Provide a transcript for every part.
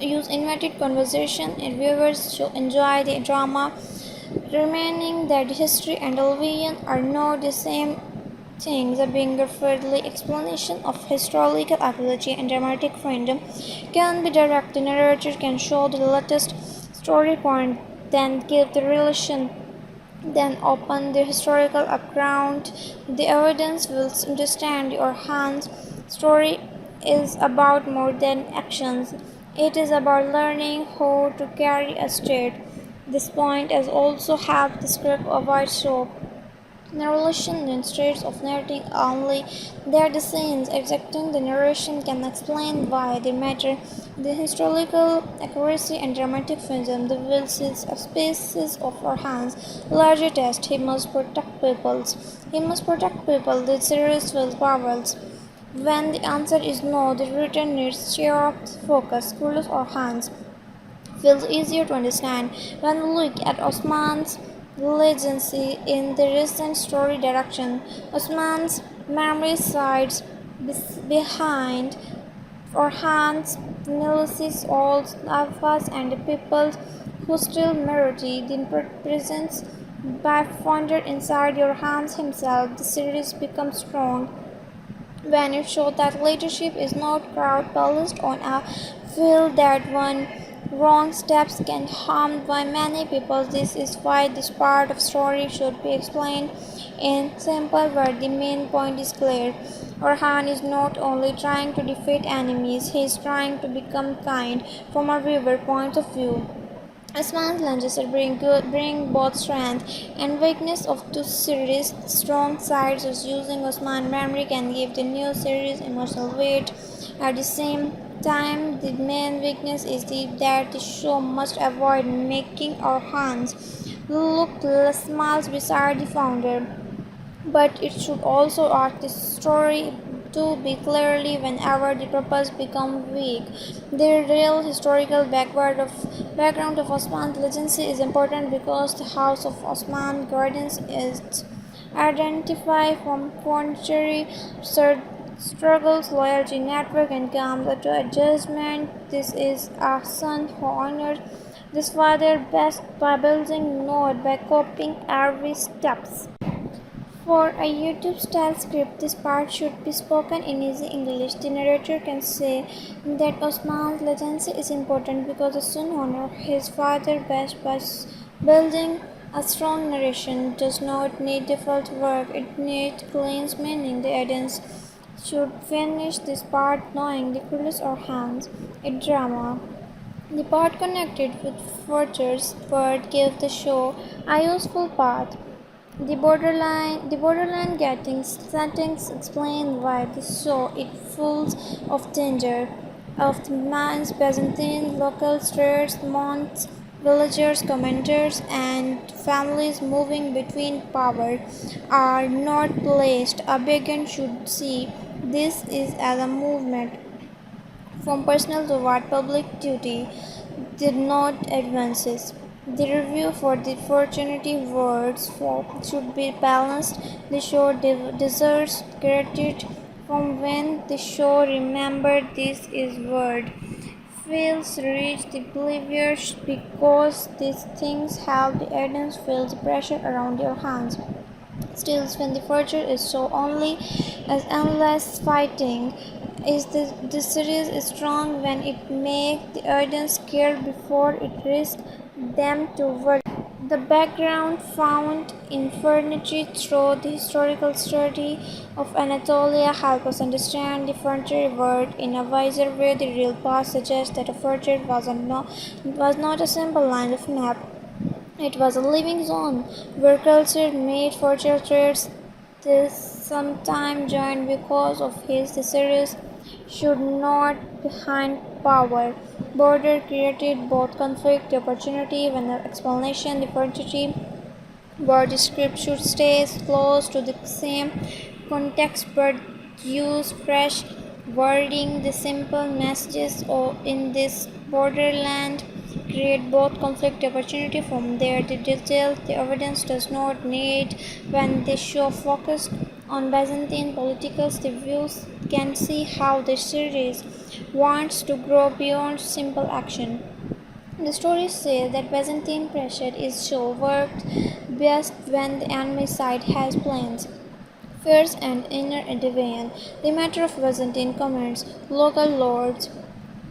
use invited conversation and viewers to enjoy the drama, remaining that history and television are not the same things. A bigger friendly explanation of historical archaeology and dramatic freedom can be direct. The narrator can show the latest story point, then give the relation, then open the historical background. The evidence will understand your hand's story is about more than actions. It is about learning how to carry a state. This point has also helped the script avoid soap narration instead of narrating only their scenes. Exacting the narration can explain why they matter. The historical accuracy and dramatic realism, the will sees a spaces of our hands. Larger test, he must protect peoples. He must protect people. The series will powers. When the answer is no, the reader needs cheer up, focus, coolers or hands feels easier to understand. When we look at Osman's legacy in the recent story direction, Osman's memory sides behind Orhan's analysis all alphas and the people who still mirrority the presence by founder inside your hands himself. The series becomes strong when it shows that leadership is not crowd policed on a field that one wrong steps can harm by many people. This is why this part of story should be explained in simple words. The main point is clear. Orhan is not only trying to defeat enemies, he is trying to become kind from a viewer point of view. Osman's lunges bring both strength and weakness of two series. Strong sides of using Osman memory can give the new series emotional weight. At the same time, the main weakness is that the show must avoid making our hands look small beside the founder, but it should also arc the story to be clearly whenever the purpose becomes weak. The real historical background of Osman's legacy is important because the House of Osman guardians is identified from contemporary struggles, loyalty, network, and comes to adjustment. This is a son who honors this father best by building, not by copying every steps. For a YouTube-style script, this part should be spoken in easy English. The narrator can say that Osman's legacy is important because the son honored his father best by building. A strong narration does not need default work, it needs clean meaning. The audience should finish this part knowing the credits or hands. A drama. The part connected with Forger's word gave the show a useful path. The borderline getting settings explain why the show is full of danger, of the man's Byzantine local streets, monks, villagers, commanders, and families moving between power are not placed. A beginner should see this is as a movement from personal toward public duty, did not advances. The review for the opportunity words should be balanced. The show deserves credit from when the show remember this is word feels reach the believers because these things help the audience feel the pressure around your hands. Still, when the future is so only as endless fighting, is the series is strong when it makes the audience care before it risks them to worry. The background found in furniture through the historical study of Anatolia help us understand the frontier world in a wiser way. The real past suggests that a frontier was not a simple line of map. It was a living zone where culture made further trades. This sometime joined because of his series should not behind power. Border created both conflict and opportunity when the explanation differentiated word script should stay close to the same context but use fresh wording. The simple messages in this borderland create both conflict and opportunity from there. The detail, the evidence does not need when they show focused on Byzantine politicals. The views can see how the series wants to grow beyond simple action. The story says that Byzantine pressure is show worked best when the enemy side has plans, fears, and inner division. The matter of Byzantine commands, local lords,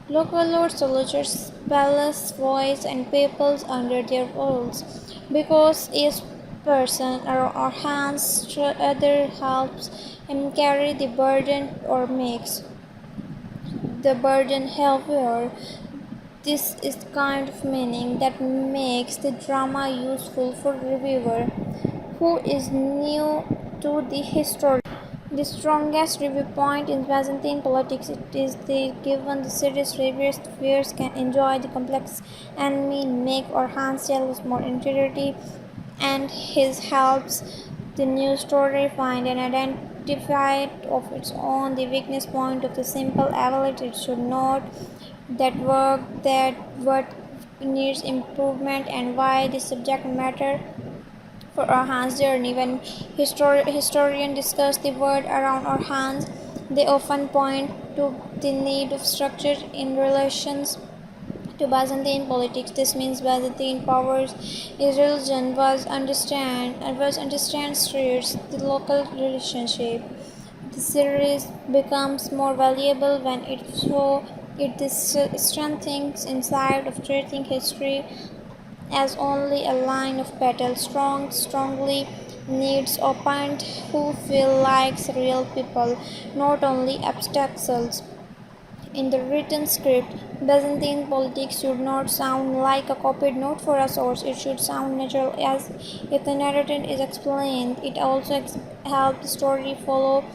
soldiers, palace boys, and peoples under their rules, because each person or hands other helps him carry the burden or makes the burden heavier. This is the kind of meaning that makes the drama useful for reviewer who is new to the history. The strongest review point in Byzantine politics it is the given the series reviewers viewers can enjoy the complex enemy, make or hands jealous more interiority, and his helps the new story find and identify of its own the weakness point of the simple ability. It should note that what needs improvement and why the subject matter for our hands journey. When historians discuss the world around our hands, they often point to the need of structure in relations to Byzantine politics. This means Byzantine powers is religion was understands streets, the local relationship. The series becomes more valuable when it strengthens inside of treating history as only a line of battle. Strongly needs opponents who feel like real people, not only abstracts. In the written script, Byzantine politics should not sound like a copied note for a source. It should sound natural as if the narrative is explained. It also helps the story follow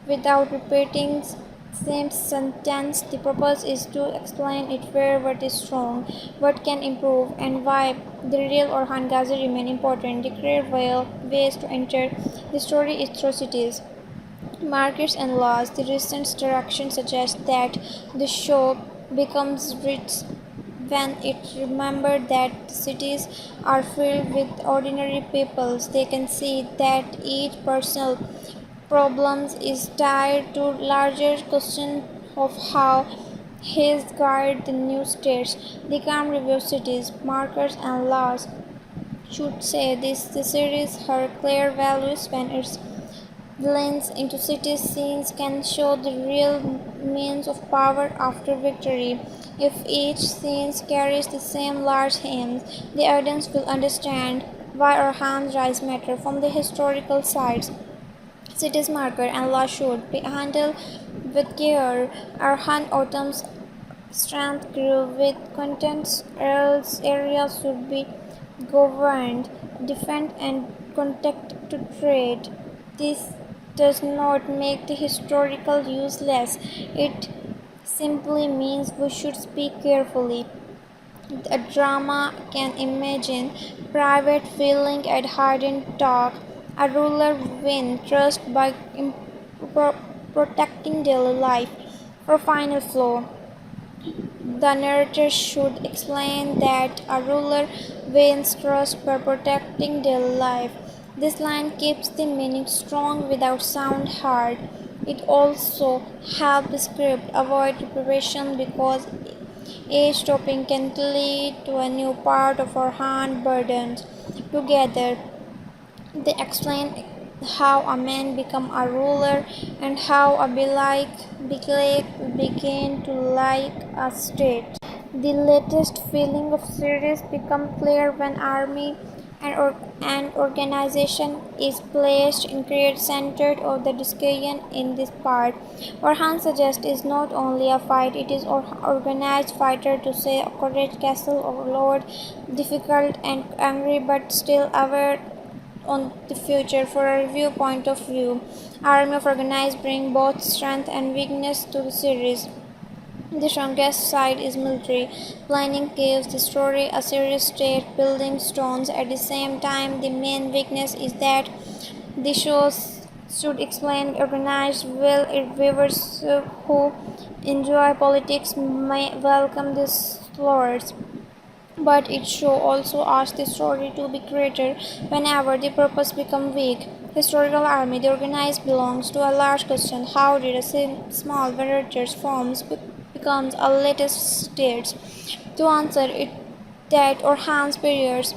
without repeating same sentence. The purpose is to explain it where what is strong, what can improve, and why the real or Hangazi remain important. The clear ways to enter the story is through cities, markets, and laws. The recent direction suggests that the show becomes rich when it remembers that cities are filled with ordinary peoples. They can see that each personal problem is tied to larger question of how his guide the new states. The calm review cities, markers, and laws should say this the series her clear values when its lens into city scenes can show the real means of power after victory. If each scene carries the same large aims, the audience will understand why our hands rise matter from the historical sides. Cities marker and law should be handled with care. Our hand autumn's strength grew with contents, else areas should be governed, defend, and contact to trade. This does not make the historical useless. It simply means we should speak carefully. A drama can imagine private feeling and hardened talk. A ruler win trust by protecting daily life. For final flow, the narrator should explain that a ruler wins trust by protecting daily life. This line keeps the meaning strong without sound hard. It also helps the script avoid repetition because each topping can lead to a new part of our hand burdens. Together, they explain how a man become a ruler and how a Bilek began to like a state. The latest feeling of series become clear when army and organization is placed in create centered of the discussion in this part. Orhan suggests is not only a fight, it is organized fighter to say courage castle or lord, difficult and angry but still aware on the future. For a review point of view, Army of Organized bring both strength and weakness to the series. The strongest side is military. Planning gives the story a serious state building stones. At the same time, the main weakness is that the show should explain organized well. Viewers who enjoy politics may welcome these lords, but it should also ask the story to be greater whenever the purpose becomes weak. Historical army, the organized belongs to a large question. How did a small villagers form becomes a latest stage. To answer it, that Orhan's periods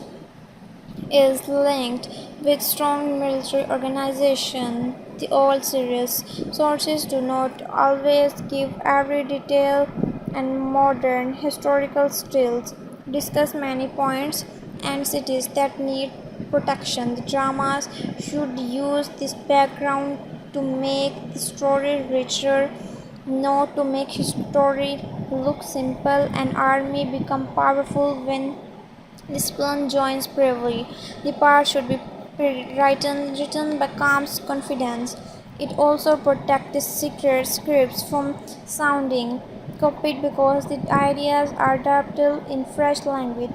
is linked with strong military organization. The old series sources do not always give every detail, and modern historical stills discuss many points and cities that need protection. The dramas should use this background to make the story richer, not to make history look simple. An army become powerful when discipline joins bravery. The part should be written by calm confidence. It also protects the secret scripts from sounding copied because the ideas are adapted in fresh language.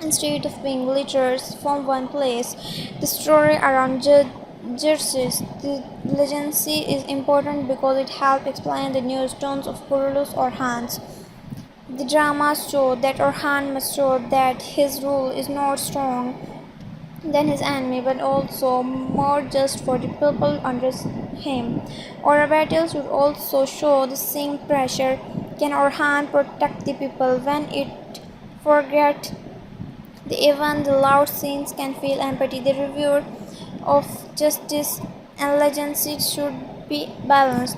Instead of being letters from one place, the story around Jerseys, the legacy is important because it helps explain the new stones of Kurulus or Hans. The dramas show that Orhan must show that his rule is not strong than his enemy, but also more just for the people under him. Our battles should also show the same pressure. Can Orhan protect the people when it forget even the loud scenes can feel empathy? The review of justice and legacy should be balanced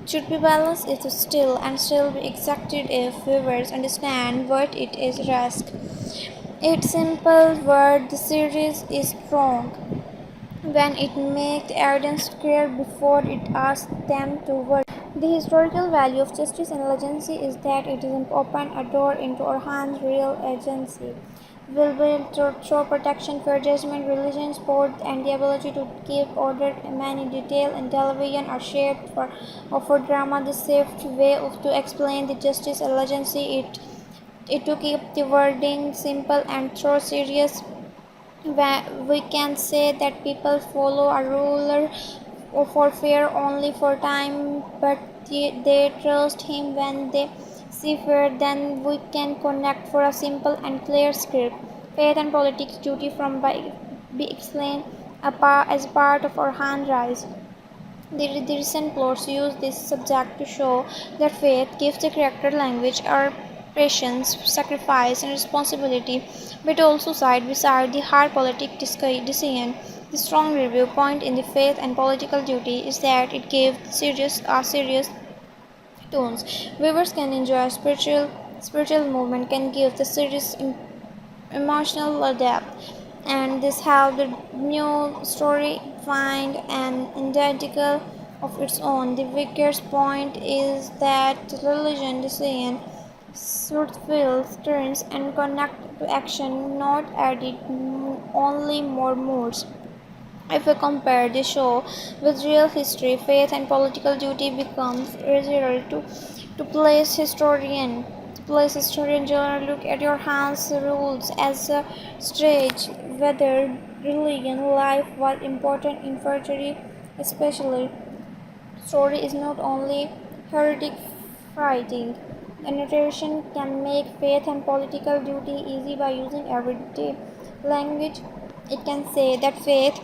if still and still be exacted if viewers understand what it is risk. Its simple word the series is strong when it makes the evidence clear before it asks them to work. The historical value of justice and legacy is that it is open a door into Orhan's real agency. Will be to show protection, fair judgment, religion, sport, and the ability to keep order. Many detail in television are shaped for drama. The safe way to explain the justice and legacy it to keep the wording simple and throw serious. We can say that people follow a ruler for fear only for time, but they trust him when they see fear. Then we can connect for a simple and clear script. Faith and politics duty from by be explained as part of our hand rise. The recent plots use this subject to show that faith gives the character language or patience, sacrifice, and responsibility, but also side beside the hard politic decision. The strong review point in the faith and political duty is that it gives serious tones. Viewers can enjoy spiritual movement, can give the series emotional depth, and this helped the new story find an identical of its own. The biggest point is that religion decision should feel turns and connect to action, not added only more moods. If we compare the show with real history, faith and political duty becomes easier to place historian generally look at your hands rules as a stage whether religion life was important in fertility especially story is not only heretic fighting. The narration can make faith and political duty easy by using everyday language. It can say that faith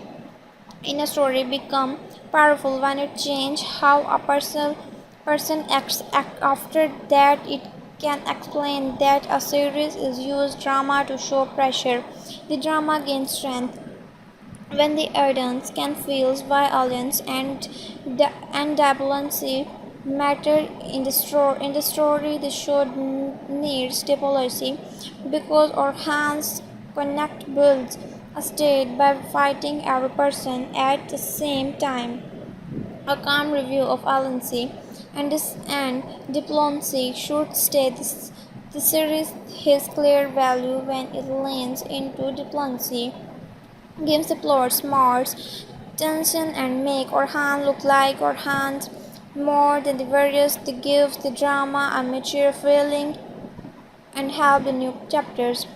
in a story become powerful when it changes how a person acts. After that, it can explain that a series is used drama to show pressure. The drama gains strength when the audience can feel violence and diplomacy matter in the story. The show needs diplomacy because our hands connect builds a state by fighting every person at the same time. A calm review of Alency and diplomacy should stay the series has clear value when it leans into diplomacy, gives the plot smarts, tension, and make Orhan look like Orhan more than the various. That gives the drama a mature feeling and help the new chapters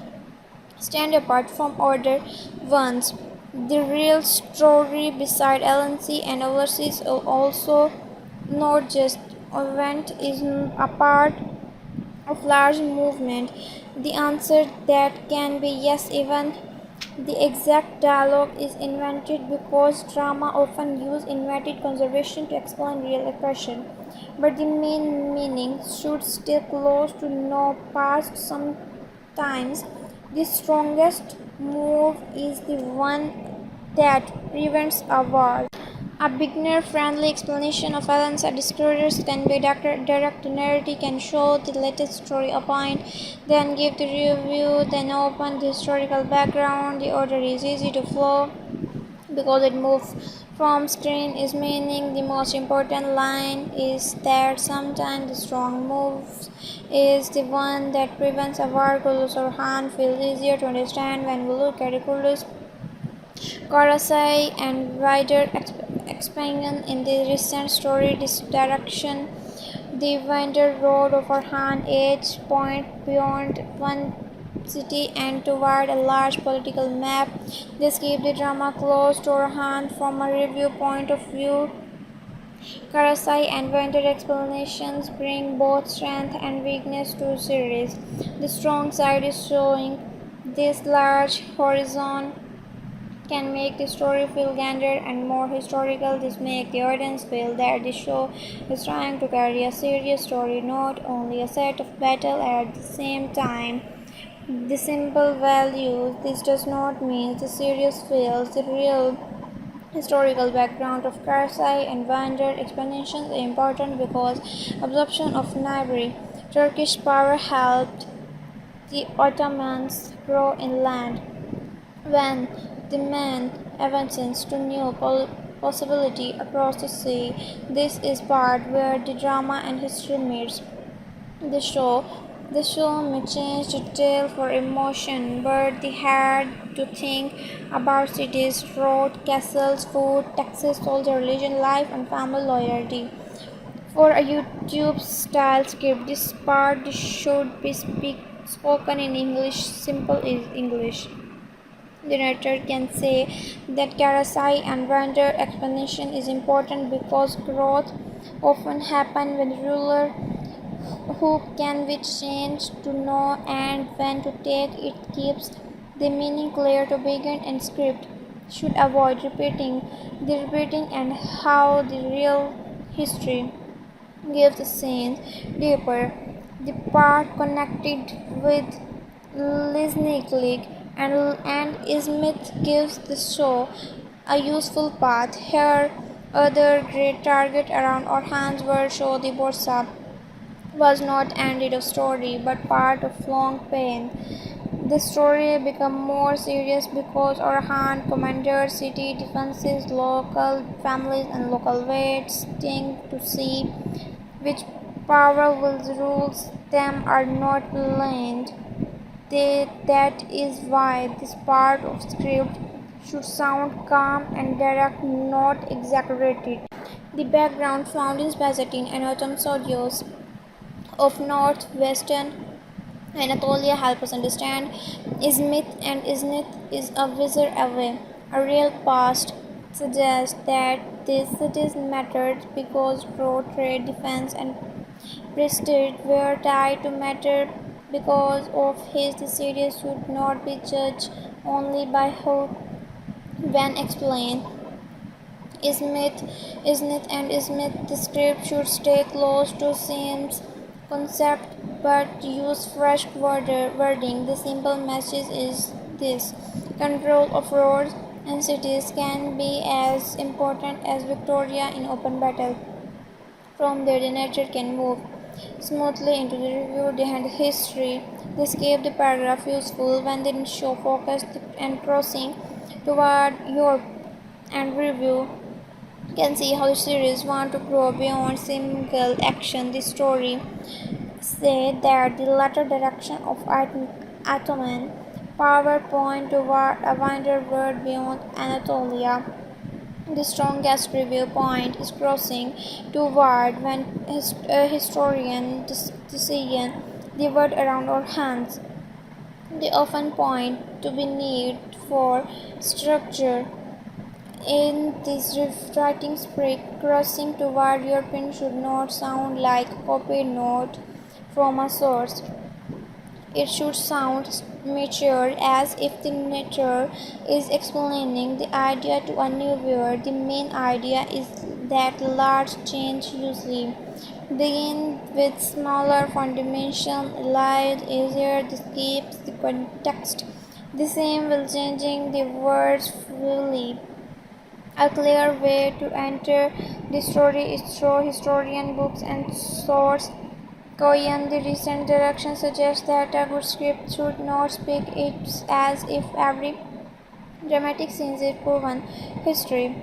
stand apart from other ones. The real story beside LNC and overseas is also not just event is a part of large movement. The answer that can be yes even The exact dialogue is invented because drama often use invented conservation to explain real expression, but the main meaning should stay close to no past. Sometimes the strongest move is the one that prevents a war. A beginner-friendly explanation of events and disclosures can be direct narrative, can show the latest story point, then give the review, then open the historical background. The order is easy to follow because it moves from screen is meaning. The most important line is that sometimes the strong moves is the one that prevents a war. Kulus or Han feels easier to understand when we look at the Kulus Karasai and wider expansion in the recent story direction. The wider road over Han Edge point beyond one city and toward a large political map. This keeps the drama close to our hand from a review point of view. Karasai and wider explanations bring both strength and weakness to the series. The strong side is showing this large horizon can make the story feel grander and more historical. This makes the audience feel that the show is trying to carry a serious story, not only a set of battle at the same time. The simple values. This does not mean the series fails. The real historical background of Karsai and Vander explanations is important because absorption of neighboring Turkish power helped the Ottomans grow inland. When the man advances to new possibility across the sea, this is part where the drama and history meets. The show the show may change the tale for emotion, but they had to think about cities, roads, castles, food, taxes, soldier religion, life, and family loyalty. For a YouTube style script, this part should be spoken in English, simple is English. The narrator can say that Karasai and Wander explanation is important because growth often happens when ruler who can be changed to know and when to take it keeps the meaning clear to begin and script should avoid repeating and how the real history gives the scenes deeper. The part connected with listening click and Smith gives the show a useful path. Here, other great target around our hands were show the Borsa was not ended of story but part of long pain. The story became more serious because Orhan commandeered city defenses, local families and local waiting to see which power will rule them are not learned. That is why this part of script should sound calm and direct, not exaggerated. The background found in Byzantine and Ottoman studios of northwestern Anatolia help us understand Izmit and Iznit is a wizard away. A real past suggests that these cities mattered because road trade, defense, and priesthood were tied to matter because of his the series should not be judged only by who when explained. Isn't and Ismith the script should stay close to Sam's concept but use fresh wording. The simple message is this: control of roads and cities can be as important as Victoria in open battle. From there, the narrator can move smoothly into the review behind history. This gave the paragraph useful when the show focused and crossing toward Europe and review can see how the series want to grow beyond single action. The story said that the latter direction of Ottoman power point toward a wider world beyond Anatolia. The strongest review point is crossing toward when a historian decision the world around our hands. They often point to the need for structure. In this writing script, crossing toward European should not sound like a copied note from a source. It should sound mature, as if the narrator is explaining the idea to a new viewer. The main idea is that large change usually begin with smaller fundamental light easier this keeps the context the same while changing the words fully. A clear way to enter the story is through historian books and source. Koyan, the recent direction suggests that a good script should not speak it as if every dramatic scene is proven history.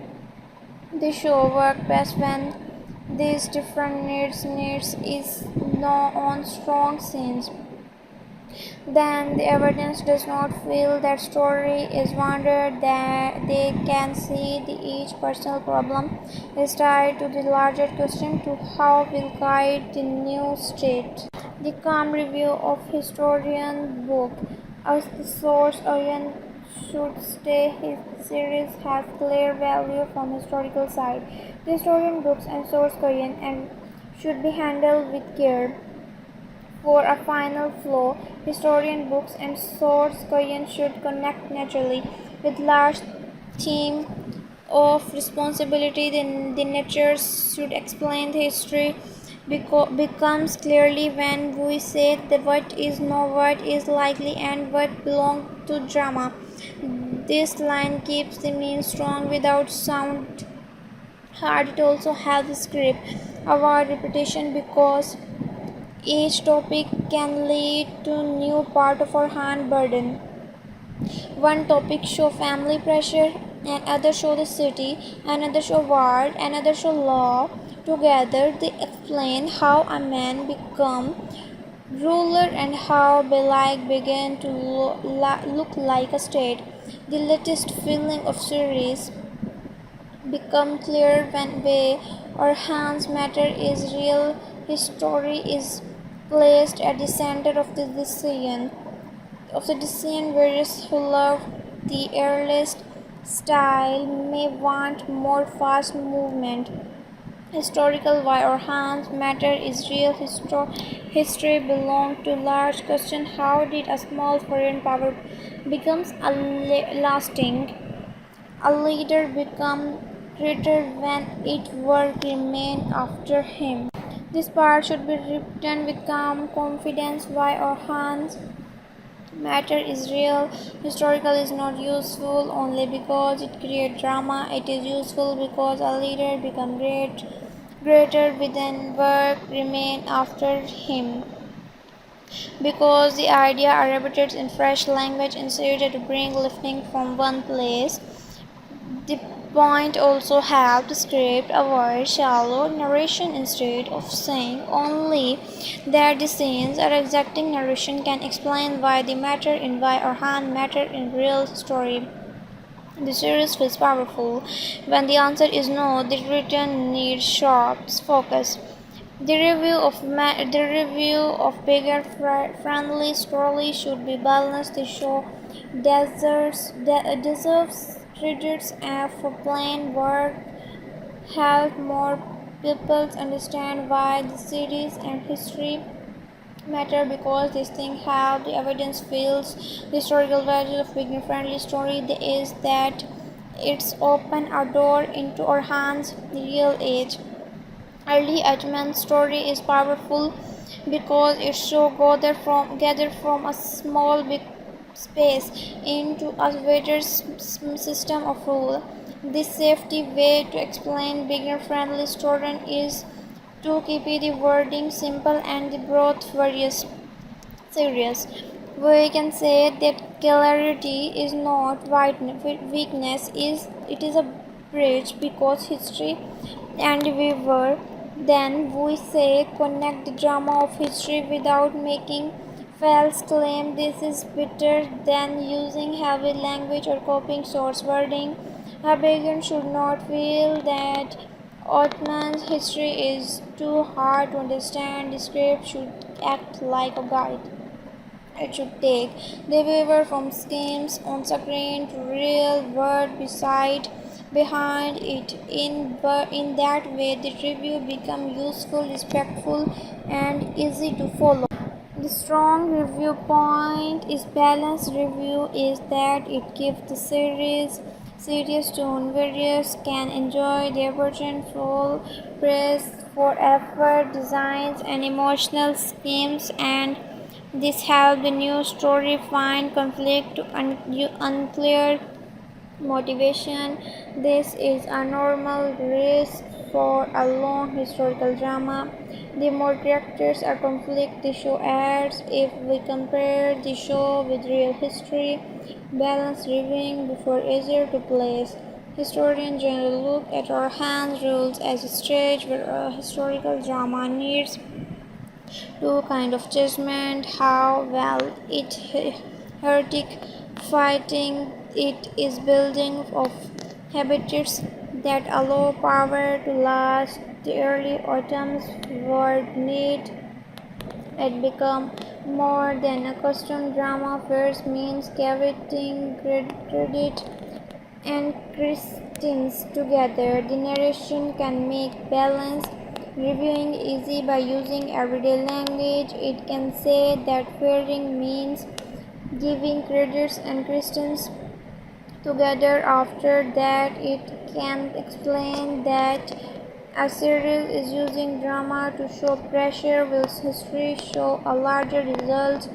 The show works best when these different needs is no on strong scenes. Then the evidence does not feel that story is wonder that they can see the each personal problem is tied to the larger question to how will guide the new state. The calm review of historian book as the source oriented should stay his series has clear value from historical side. The historian books and source Korean and should be handled with care. For a final flow, historian books and source Korean should connect naturally with large theme of responsibility. The nature should explain the history becomes clearly when we say that what is no what is likely and what belongs to drama. This line keeps the meaning strong without sound hard. It also helps the script avoid repetition because each topic can lead to new part of our hand burden. One topic show family pressure, another show the city, another show war, another show law. Together they explain how a man become ruler and how Belike began to look like a state. The latest feeling of series become clear when way or hands matter is real. His story is placed at the center of the decision. Various who love the earliest style may want more fast movement. Historical why or hands matter is real. History belonged to large question. How did a small foreign power becomes a lasting? A leader become greater when it work remain after him. This part should be written with calm confidence. Why or hands matter is real. Historical is not useful only because it creates drama. It is useful because a leader become greater within work remain after him. Because the idea are repeated in fresh language instead to bring lifting from one place. The point also helped the script avoid shallow narration instead of saying only that the scenes are exacting narration can explain why they matter in why or hand matter in real story. The series feels powerful when the answer is no. The written needs sharp focus. The review of bigger friendly story should be balanced. The show deserves credits for plain work help more people understand why the series and history matter because these things have the evidence feels the historical value of beginner friendly story is that it's open a door into our hands the real age. Early Ajman's story is powerful because it shows gather from a small big space into a wider system of rule. The safety way to explain beginner-friendly student is to keep the wording simple and the broad various serious. We can say that clarity is not weakness is it is a bridge because history and we were then we say connect the drama of history without making false claim. This is better than using heavy language or copying source wording. A beginner should not feel that Ottoman's history is too hard to understand. The script should act like a guide. It should take the viewer from schemes on screen to real world behind it. In that way, the review becomes useful, respectful, and easy to follow. The strong review point is balanced review is that it gives the series serious tone. Viewers can enjoy the version full praise for effort, designs, and emotional schemes, and this helps the new story find conflict to unclear motivation. This is a normal risk for a long historical drama. The more characters are conflict the show adds. If we compare the show with real history, balanced reviewing before easier to place. Historians generally look at our hands rules as a stage where a historical drama needs to kind of judgment how well it heretic fighting it is building of habitats that allow power to last. The early autumns were neat it become more than a custom drama first means cavitating credit and Christians together. The narration can make balanced reviewing easy by using everyday language. It can say that pairing means giving credits and Christians together. After that, it can explain that a series is using drama to show pressure, whilst history show a larger result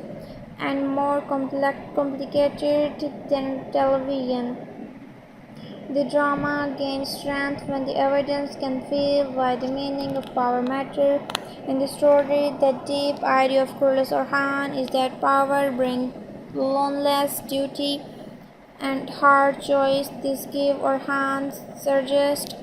and more complicated than television. The drama gains strength when the audience can feel why the meaning of power matters. In the story, the deep idea of Kurlis Orhan is that power brings loneliness, duty, and hard choice. This gives Orhan suggest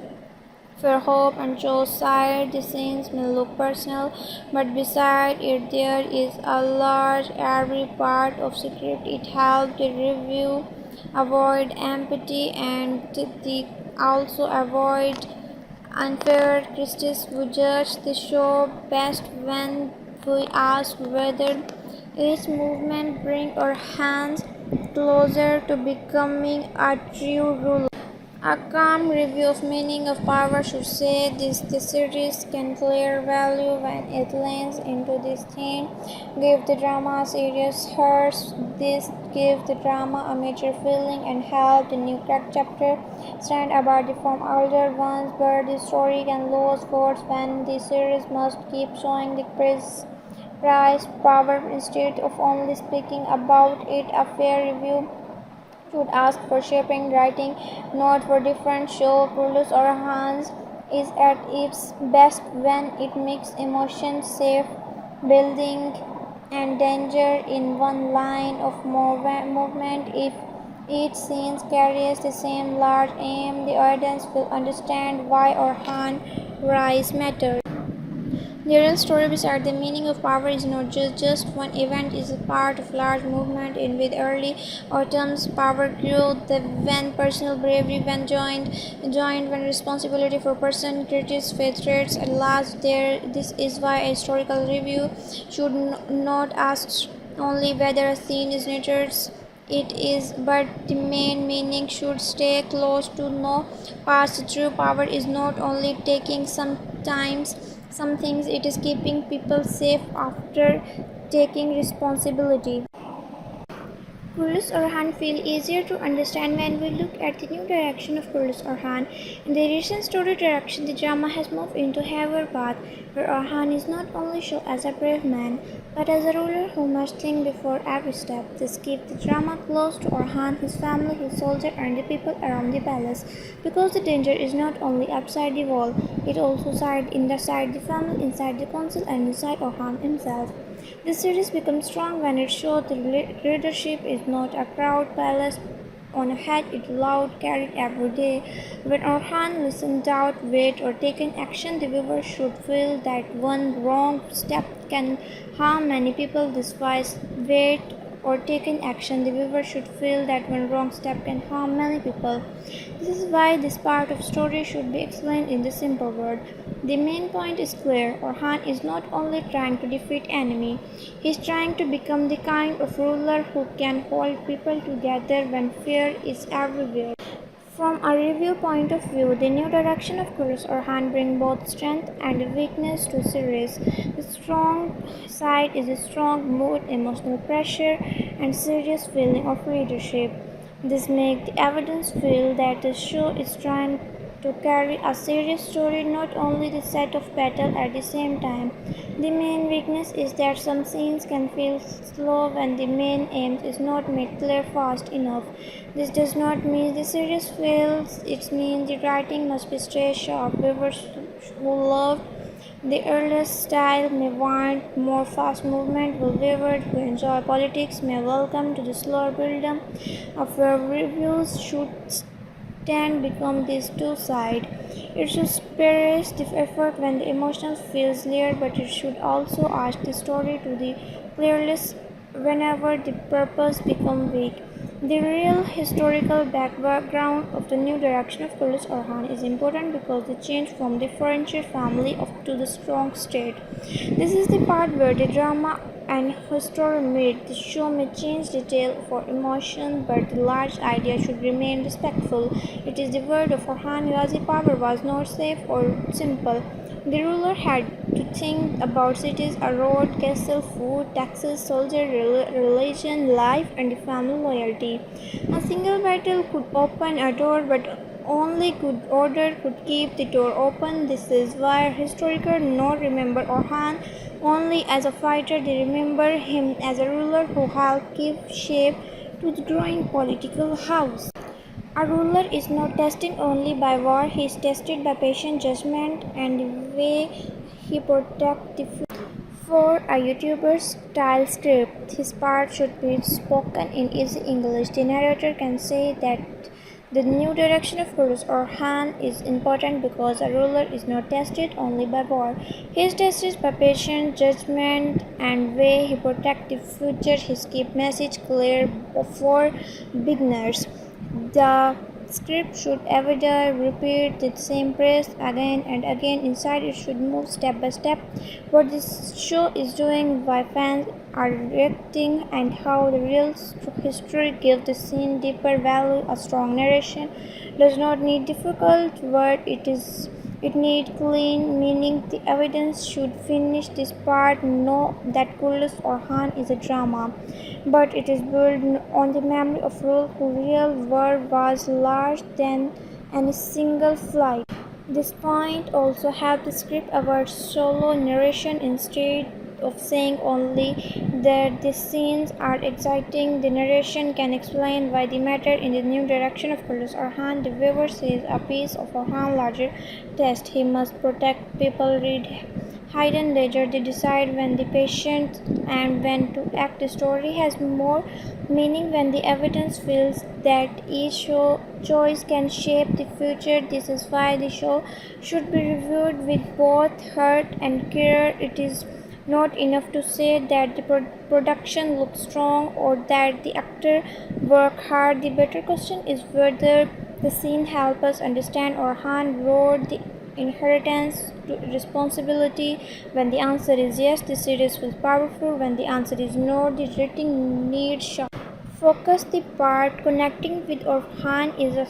for hope and shows side. The scenes may look personal, but beside it there is a large every part of script. It helps the review avoid empathy and the also avoid unfair critics. We judge the show best when we ask whether each movement brings our hands closer to becoming a true ruler. A calm review of meaning of power should say this the series can clear value when it leans into this theme. Give the drama a serious heart. This gives the drama a mature feeling and help the new chapter stand apart from older ones, but the story can lose force when the series must keep showing the price power instead of only speaking about it. A fair review should ask for shaping writing, not for different show. Kurlis or Hans is at its best when it mixes emotion, safe, building, and danger in one line of movement. If each scene carries the same large aim, the audience will understand why Orhan rise matters. The real story beside the meaning of power is not just one event, it is a part of large movement in with early autumn's power grew when personal bravery when joined when responsibility for person critics faith threats at last there. This is why a historical review should not ask only whether a scene is nature's it is, but the main meaning should stay close to no past. True power is not only taking sometimes some things, it is keeping people safe after taking responsibility. Kurlis Orhan feel easier to understand when we look at the new direction of Kurlis Orhan. In the recent story direction, the drama has moved into heavier path, where Orhan is not only shown as a brave man, but as a ruler who must think before every step. This keeps the drama close to Orhan, his family, his soldiers, and the people around the palace, because the danger is not only outside the wall, it also inside the family, inside the council, and inside Orhan himself. The series becomes strong when it shows the leadership is not a proud palace on a head, it loud carried every day. When Orhan listened, doubt, wait, or taken action, the viewer should feel that one wrong step can harm many people. Despite wait or taken action, the viewer should feel that one wrong step can harm many people. This is why this part of story should be explained in the simple word. The main point is clear. Orhan is not only trying to defeat enemy, he is trying to become the kind of ruler who can hold people together when fear is everywhere. From a review point of view, the new direction of Chris Orhan brings both strength and weakness to series. The strong side is a strong mood, emotional pressure, and serious feeling of leadership. This makes the evidence feel that the show is trying to carry a serious story, not only the set of battle at the same time. The main weakness is that some scenes can feel slow when the main aim is not made clear fast enough. This does not mean the series fails, it means the writing must be stay sharp. Viewers who love the earlier style may want more fast movement, while viewers who enjoy politics may welcome to the slower build-up of where reviews should can become these two sides. It should spare the effort when the emotion feels clear, but it should also ask the story to the clearness whenever the purpose becomes weak. The real historical background of the new direction of Police Orhan is important because the change from the furniture family to the strong state. This is the part where the drama and history meet. The show may change detail for emotion, but the large idea should remain respectful. It is the word of Orhan Ghazi power was not safe or simple. The ruler had to think about cities, a road, castle, food, taxes, soldier, religion, life, and family loyalty. A single battle could open a door, but only good order could keep the door open. This is why historians not remember Orhan only as a fighter, they remember him as a ruler who helped give shape to the growing political house. A ruler is not tested only by war, he is tested by patient judgment and the way he protects the future. For a YouTuber style script, his part should be spoken in easy English. The narrator can say that the new direction of Kurus or Han is important because a ruler is not tested only by war. He is tested by patient judgment and way he protects the future. His key message clear for beginners. The script should ever repeat the same phrase again and again. Inside it should move step by step what this show is doing, why fans are reacting, and how the real history gives the scene deeper value. A strong narration does not need difficult word, it needs clean meaning. The evidence should finish this part. Know that Kulus or Han is a drama, but it is built on the memory of rule whose real world was larger than any single flight. This point also helped the script avoid solo narration instead of saying only that the scenes are exciting. The narration can explain why they matter in the new direction of Kulus Orhan. The viewer sees a piece of Orhan larger test. He must protect people, read hidden ledger. They decide when the patient and when to act. The story has more meaning when the evidence feels that each choice can shape the future. This is why the show should be reviewed with both heart and care. It is not enough to say that the production looks strong or that the actor worked hard. The better question is whether the scene helps us understand Orhan wrote the inheritance to responsibility. When the answer is yes, the series feels powerful. When the answer is no, the writing needs sharp focus. The part connecting with Orhan is a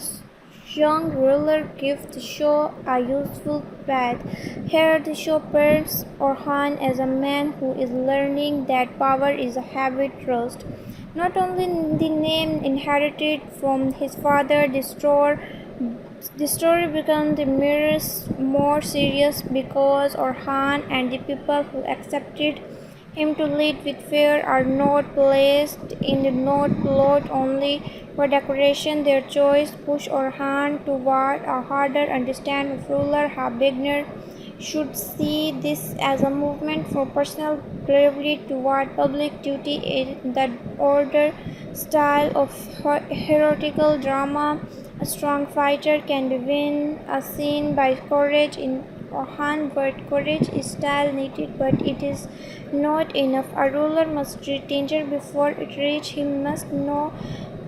young ruler gives the show a useful path. Here the show paints Orhan as a man who is learning that power is a habit trust. Not only the name inherited from his father, the story becomes the mirrors more serious because Orhan and the people who accepted him to lead with fear are not placed in the note plot only for decoration. Their choice push Orhan toward a harder understand of ruler. A beginner should see this as a movement for personal bravery toward public duty in the older style of heroical drama. A strong fighter can win a scene by courage in Orhan, but courage is still needed, but it is not enough. A ruler must reach danger before it reach. He must know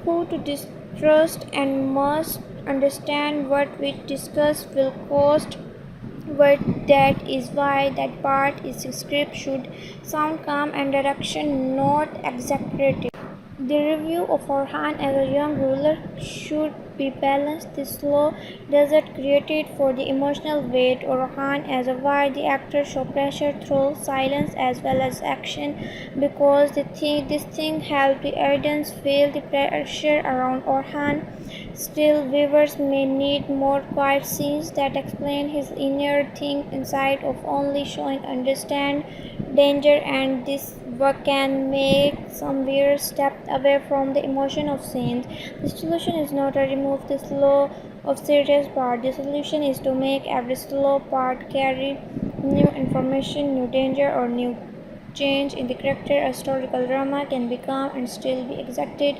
who to distrust and must understand what we discuss will cost. But that is why that part is script should sound calm and direction, not exaggerated. The review of Orhan as a young ruler should be balanced. The slow desert created for the emotional weight, Orhan as a why the actor show pressure through silence as well as action, because this thing helped the audience feel the pressure around Orhan. Still, viewers may need more quiet scenes that explain his inner thing inside of only showing understand danger, and this work can make some viewers step away from the emotion of scenes. The solution is not to remove the slow of serious part. The solution is to make every slow part carry new information, new danger, or new change in the character. A historical drama can be calm and still be excited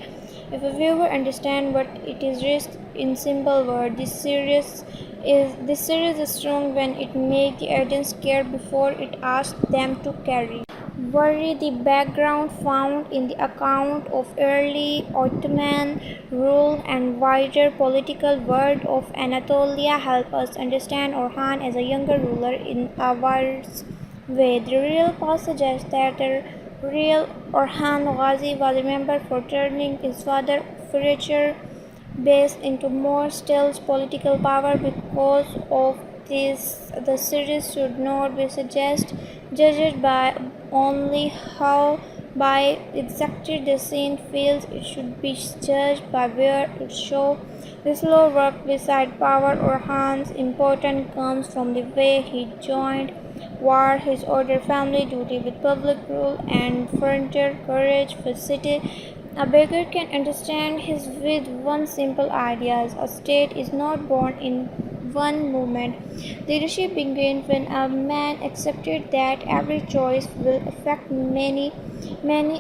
if a viewer understands what it is risk in simple words. This series is strong when it makes the audience care before it asks them to carry. Worry the background found in the account of early Ottoman rule and wider political world of Anatolia help us understand Orhan as a younger ruler in a worse way. The real past suggests that the real Orhan Ghazi was remembered for turning his father's future base into more still political power. Because of this, the series should not be judged by only how by exactly the scene feels. It should be judged by where it shows the slow work beside power. Or Han's important comes from the way he joined war, his order family duty with public rule, and frontier courage for city. A beggar can understand his with one simple idea. A state is not born in one moment. Leadership begins when a man accepted that every choice will affect many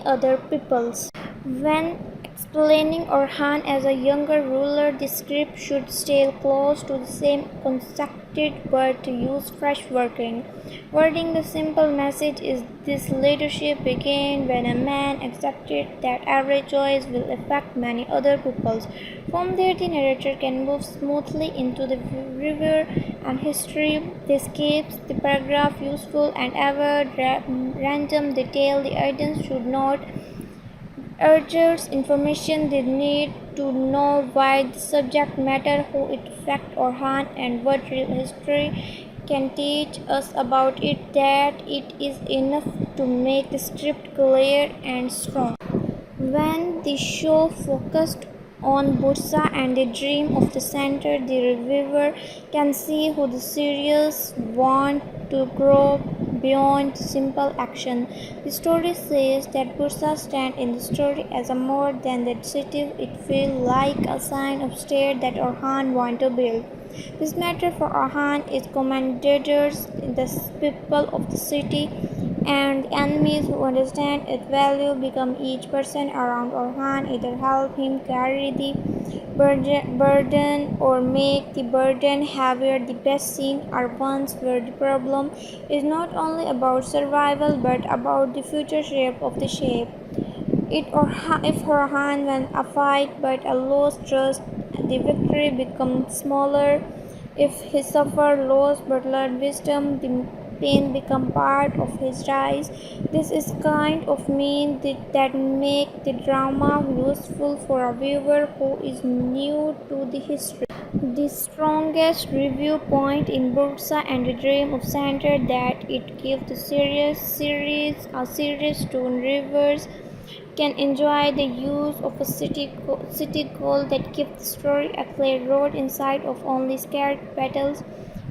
other peoples. When explaining Orhan as a younger ruler, the script should stay close to the same constructed but to use fresh wording. The simple message is this: leadership began when a man accepted that every choice will affect many other peoples. From there, the narrator can move smoothly into the river and history. This keeps the paragraph useful and avoid random detail. The audience should not urges information they need to know why the subject matter, who it affects Orhan, and what real history can teach us about it. That it is enough to make the script clear and strong. When the show focused on Bursa and the dream of the center, the reviewer can see who the series want to grow beyond simple action. The story says that Bursa stands in the story as a more than that city. It feels like a sign of state that Orhan want to build. This matter for Orhan is commanders, the people of the city, and enemies who understand its value become each person around Orhan, either help him carry the burden or make the burden heavier. The best scene are ones where the problem is not only about survival but about the future shape of the shape. If Orhan wins a fight but a lost trust, the victory becomes smaller. If he suffered loss but learned wisdom, the pain becomes part of his rise. This is kind of mean that make the drama useful for a viewer who is new to the history. The strongest review point in Bursa and the Dream of Center that it gives the series to reviewers can enjoy the use of a city goal that gives the story a clear road inside of only scared battles,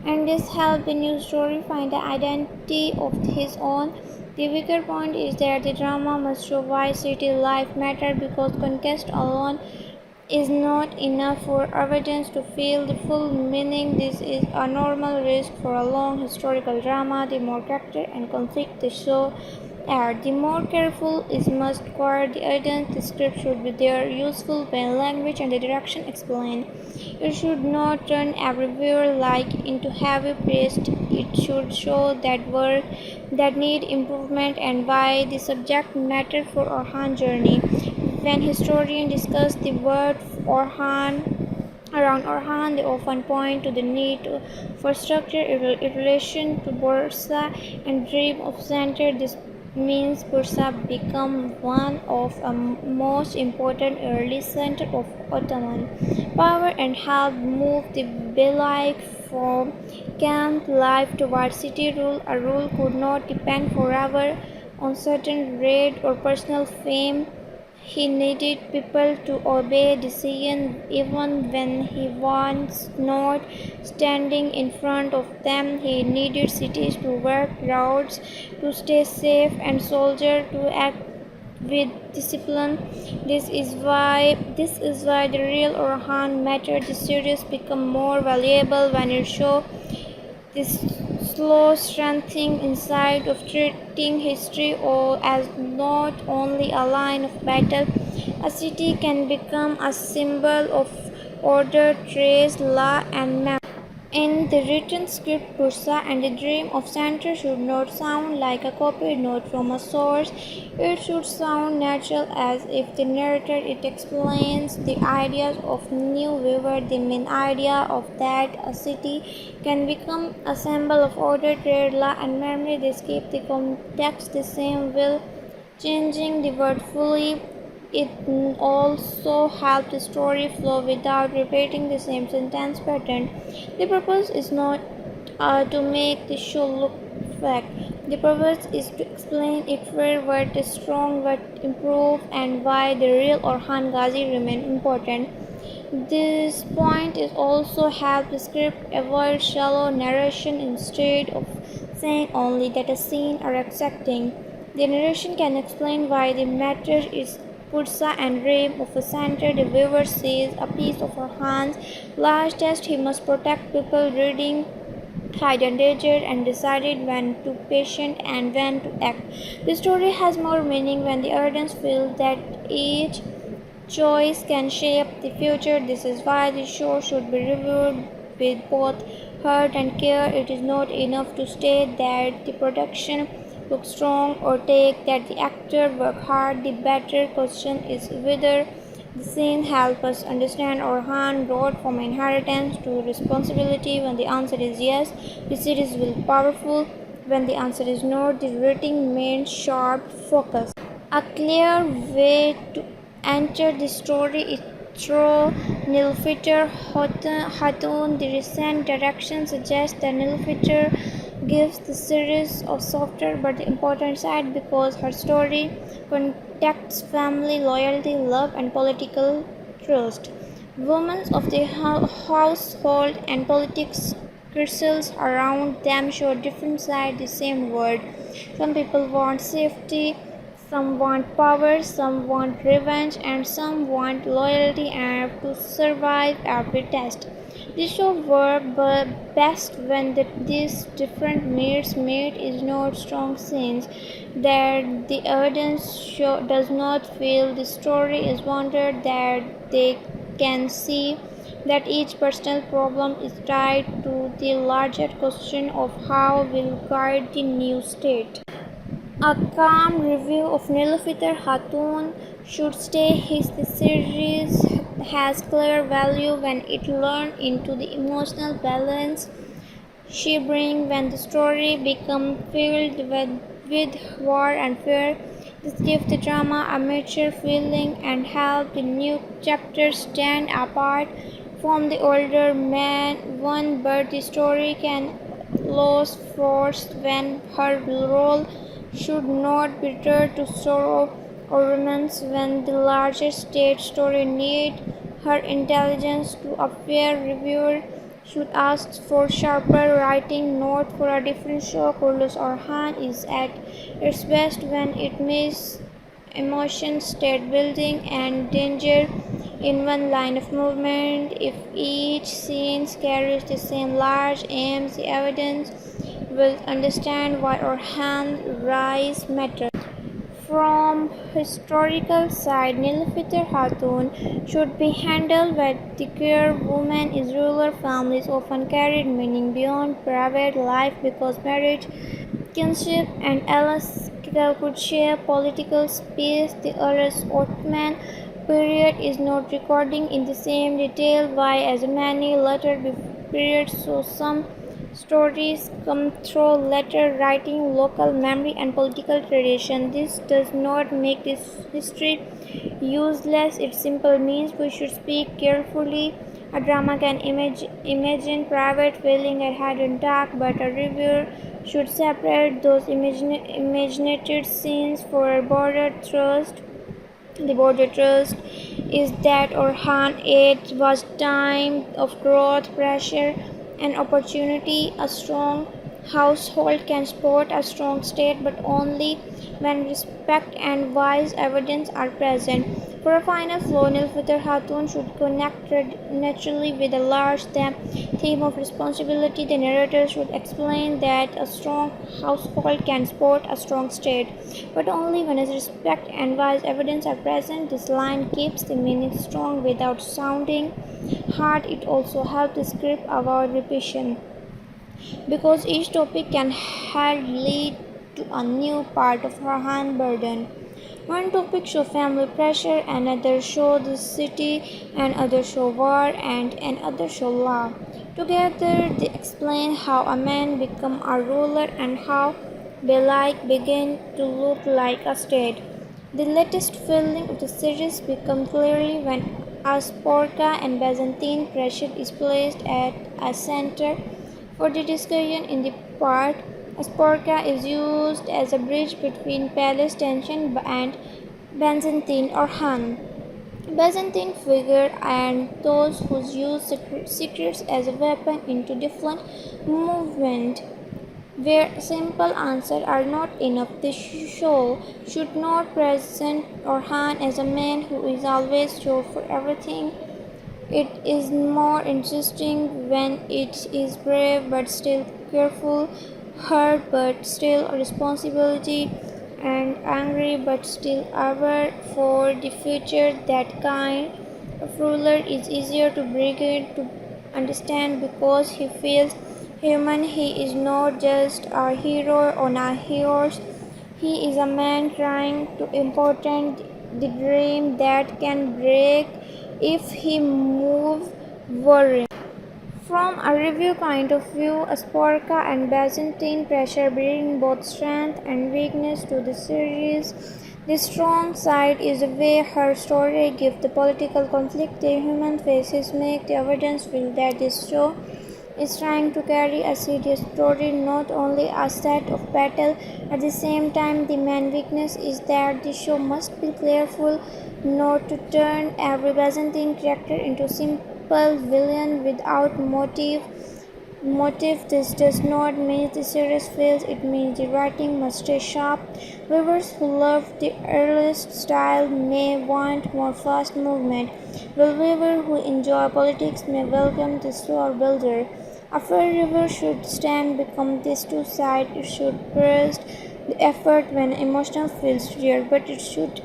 and this helps the new story find an identity of his own. The weaker point is that the drama must show why city life matters, because conquest alone is not enough for audience to feel the full meaning. This is a normal risk for a long historical drama. The more character and conflict the show add, the more careful it must guard the audience. The script should be there, useful when language and the direction explain. It should not turn every viewer like into heavy praise. It should show that work that need improvement and why the subject matter for Orhan journey. When historians discuss the word Orhan around Orhan, they often point to the need for structure in relation to Bursa and dream of center. This means Bursa became one of the most important early centers of Ottoman power and helped move the Beylik from camp life towards city rule. A rule could not depend forever on certain raid or personal fame. He needed people to obey decisions even when he was not standing in front of them. He needed cities to work, roads to stay safe, and soldiers to act with discipline. This is why the real Orhan mattered. The series become more valuable when it shows this slow strengthening inside of treating history or as not only a line of battle. A city can become a symbol of order, trace, law, and memory. In the written script, Bursa and the dream of Santa should not sound like a copied note from a source. It should sound natural, as if the narrator it explains the ideas of new viewer. The main idea of that a city can become a symbol of order, trade, law, and memory. This keep the context the same while changing the word fully. It also helps the story flow without repeating the same sentence pattern. The purpose is not to make the show look fake. The purpose is to explain it where what is strong, what improve, and why the real Orhan Ghazi remain important. This point is also help the script avoid shallow narration instead of saying only that a scene or exacting. The narration can explain why the matter is Pursa and dream of a center. The viewer sees a piece of her hands. Last test he must protect people reading hide danger and decided when to patient and when to act. The story has more meaning when the audience feels that each choice can shape the future. This is why the show should be reviewed with both heart and care. It is not enough to state that the production looks strong or take that the actor work hard. The better question is whether the scene help us understand Orhan road from inheritance to responsibility. When the answer is yes, the series will be powerful. When the answer is no, the rating means sharp focus. A clear way to enter the story is through Nilüfer Hatun. The recent direction suggests that Nilüfer gives the series a softer but important side because her story contacts family, loyalty, love, and political trust. Women of the household and politics circles around them show different sides the same word. Some people want safety, some want power, some want revenge, and some want loyalty and to survive every test. This show works best when these different needs meet. Is not strong scenes that the audience does not feel the story is wanted, that they can see that each personal problem is tied to the larger question of how will guide the new state. A calm review of Nilüfer Hatun should stay his the series has clear value when it learns into the emotional balance she brings when the story becomes filled with war and fear. This gives the drama a mature feeling and helps the new chapters stand apart from the older one, but the story can lose force when her role should not be turned to sorrow or romance when the larger state story needs her intelligence to a fair reviewer should ask for sharper writing, not for a different show. Kurulus Orhan is at its best when it meets emotion, state building, and danger in one line of movement. If each scene carries the same large aims, the evidence will understand why Orhan rise matters. From historical side, Nilüfer Hatun should be handled with the care. Women in rural families often carried meaning beyond private life because marriage, kinship, and alliance could share political space. The earliest Ottoman period is not recording in the same detail, why as many later periods, so some Stories come through letter writing, local memory, and political tradition. This does not make this history useless. It simply means we should speak carefully. A drama can imagine private feeling and hidden dark, but a reviewer should separate those imaginated scenes for broader trust. The border trust is that Orhan age was time of growth, pressure, and opportunity. A strong household can support a strong state, but only when respect and wise evidence are present. For a final flow, Nilfitar Khatun should connect naturally with a large theme of responsibility. The narrator should explain that a strong household can support a strong state, but only when respect and wise evidence are present. This line keeps the meaning strong without sounding hard. It also helps the script avoid repetition, because each topic can lead to a new part of her hand burden. One topic show family pressure, another show the city, another show war, and another show law. Together they explain how a man become a ruler and how Belike began to look like a state. The latest feeling of the series becomes clearly when Asporka and Byzantine pressure is placed at a center for the discussion in the part. Asporka is used as a bridge between palace tension and Byzantine or Han. Byzantine figure and those who use secrets as a weapon into different movement, where simple answers are not enough. The show should not present Orhan as a man who is always sure for everything. It is more interesting when it is brave but still careful, hurt but still responsibility, and angry but still aware for the future. That kind of ruler is easier to bring in to understand because he feels human. He is not just a hero on a horse. He is a man trying to important the dream that can break if he moves worrying. From a review point of view, Asporka and Byzantine pressure bring both strength and weakness to the series. The strong side is the way her story gives the political conflict the human faces, make the evidence feel that this show is trying to carry a serious story, not only a set of battle. At the same time, the main weakness is that the show must be careful not to turn every Byzantine character into simple villain without motive. This does not mean the series fails, it means the writing must stay sharp. Viewers who love the earliest style may want more fast movement, while viewers who enjoy politics may welcome the slower builder. A fair review should stand become these two sides. It should praise the effort when emotional feels real, but it should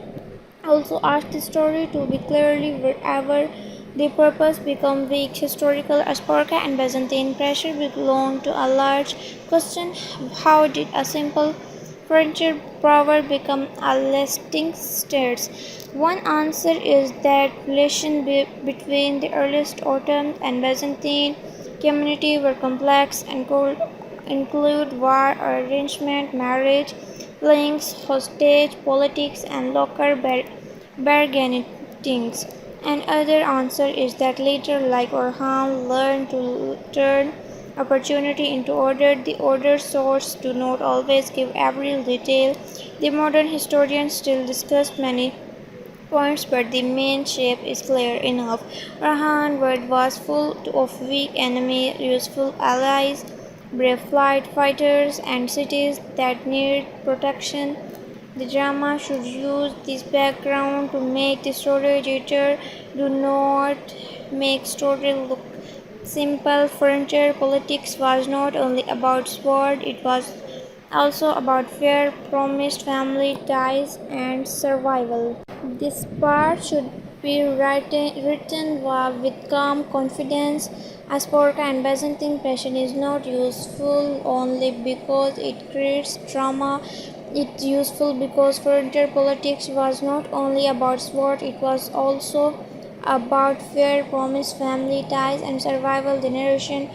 also ask the story to be clearly wherever the purpose become weak. Historical Asparka and Byzantine pressure belong to a large question. How did a simple frontier power become a lasting state? One answer is that relations between the earliest Ottoman and Byzantine community were complex and could include war arrangement, marriage, links, hostage politics, and local bargainings. Another answer is that later, like Orhan, learned to turn opportunity into order. The order source do not always give every detail. The modern historians still discuss many points, but the main shape is clear enough. Orhan world was full of weak enemy, useful allies, brave flight fighters, and cities that need protection. The drama should use this background to make the story richer. Do not make story look simple. Frontier politics was not only about sword, it was also about fear, promised family ties, and survival. This part should be written with calm confidence. Asporka and Byzantine passion is not useful only because it creates drama. It's useful because frontier politics was not only about sport, it was also about fear, promise, family ties, and survival. The narration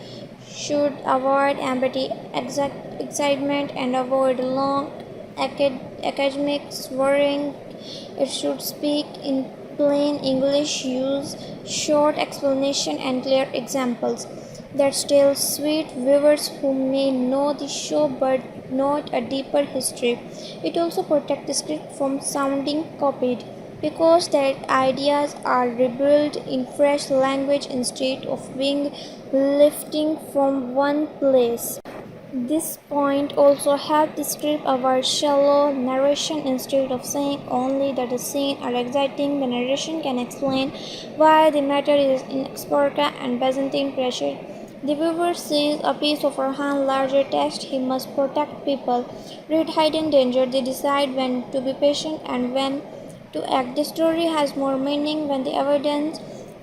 should avoid empty excitement and avoid long academic swearing. It should speak in plain English, use short explanation and clear examples that tell sweet viewers who may know the show but not a deeper history. It also protects the script from sounding copied because their ideas are rebuilt in fresh language instead of being lifting from one place. This point also helped the script avoid shallow narration. Instead of saying only that the scenes are exciting, the narration can explain why the matter is in Sparta and Byzantine pressure. The viewer sees a piece of Orhan larger text, he must protect people. Read hidden danger, they decide when to be patient and when to act. The story has more meaning when the evidence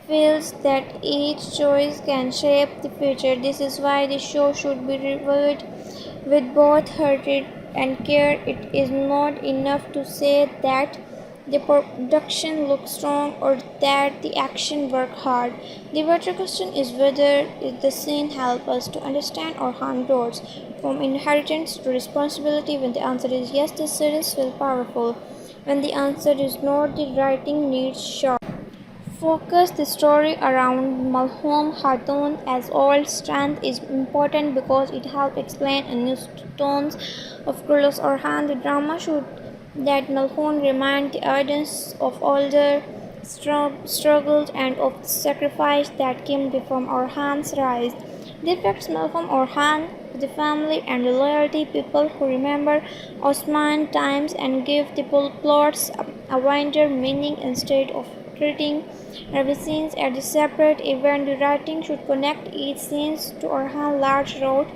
feels that each choice can shape the future. This is why the show should be reviewed with both heart and care. It is not enough to say that the production looks strong or that the action worked hard. The better question is whether the scene helps us to understand or harm doors from inheritance to responsibility. When the answer is yes, the series feels powerful. When the answer is no, the writing needs sharp focus. The story around Malhom Khatun as old strength is important because it helps explain a new tones of Kulos Orhan. The drama should that Malhom remind the evidence of older struggles and of the sacrifice that came before Orhan's rise. The affects Malcolm Orhan, the family and the loyalty people who remember Osman times and give the plots a wider meaning instead of treating every scene as a separate event. The writing should connect each scene to Orhan's large route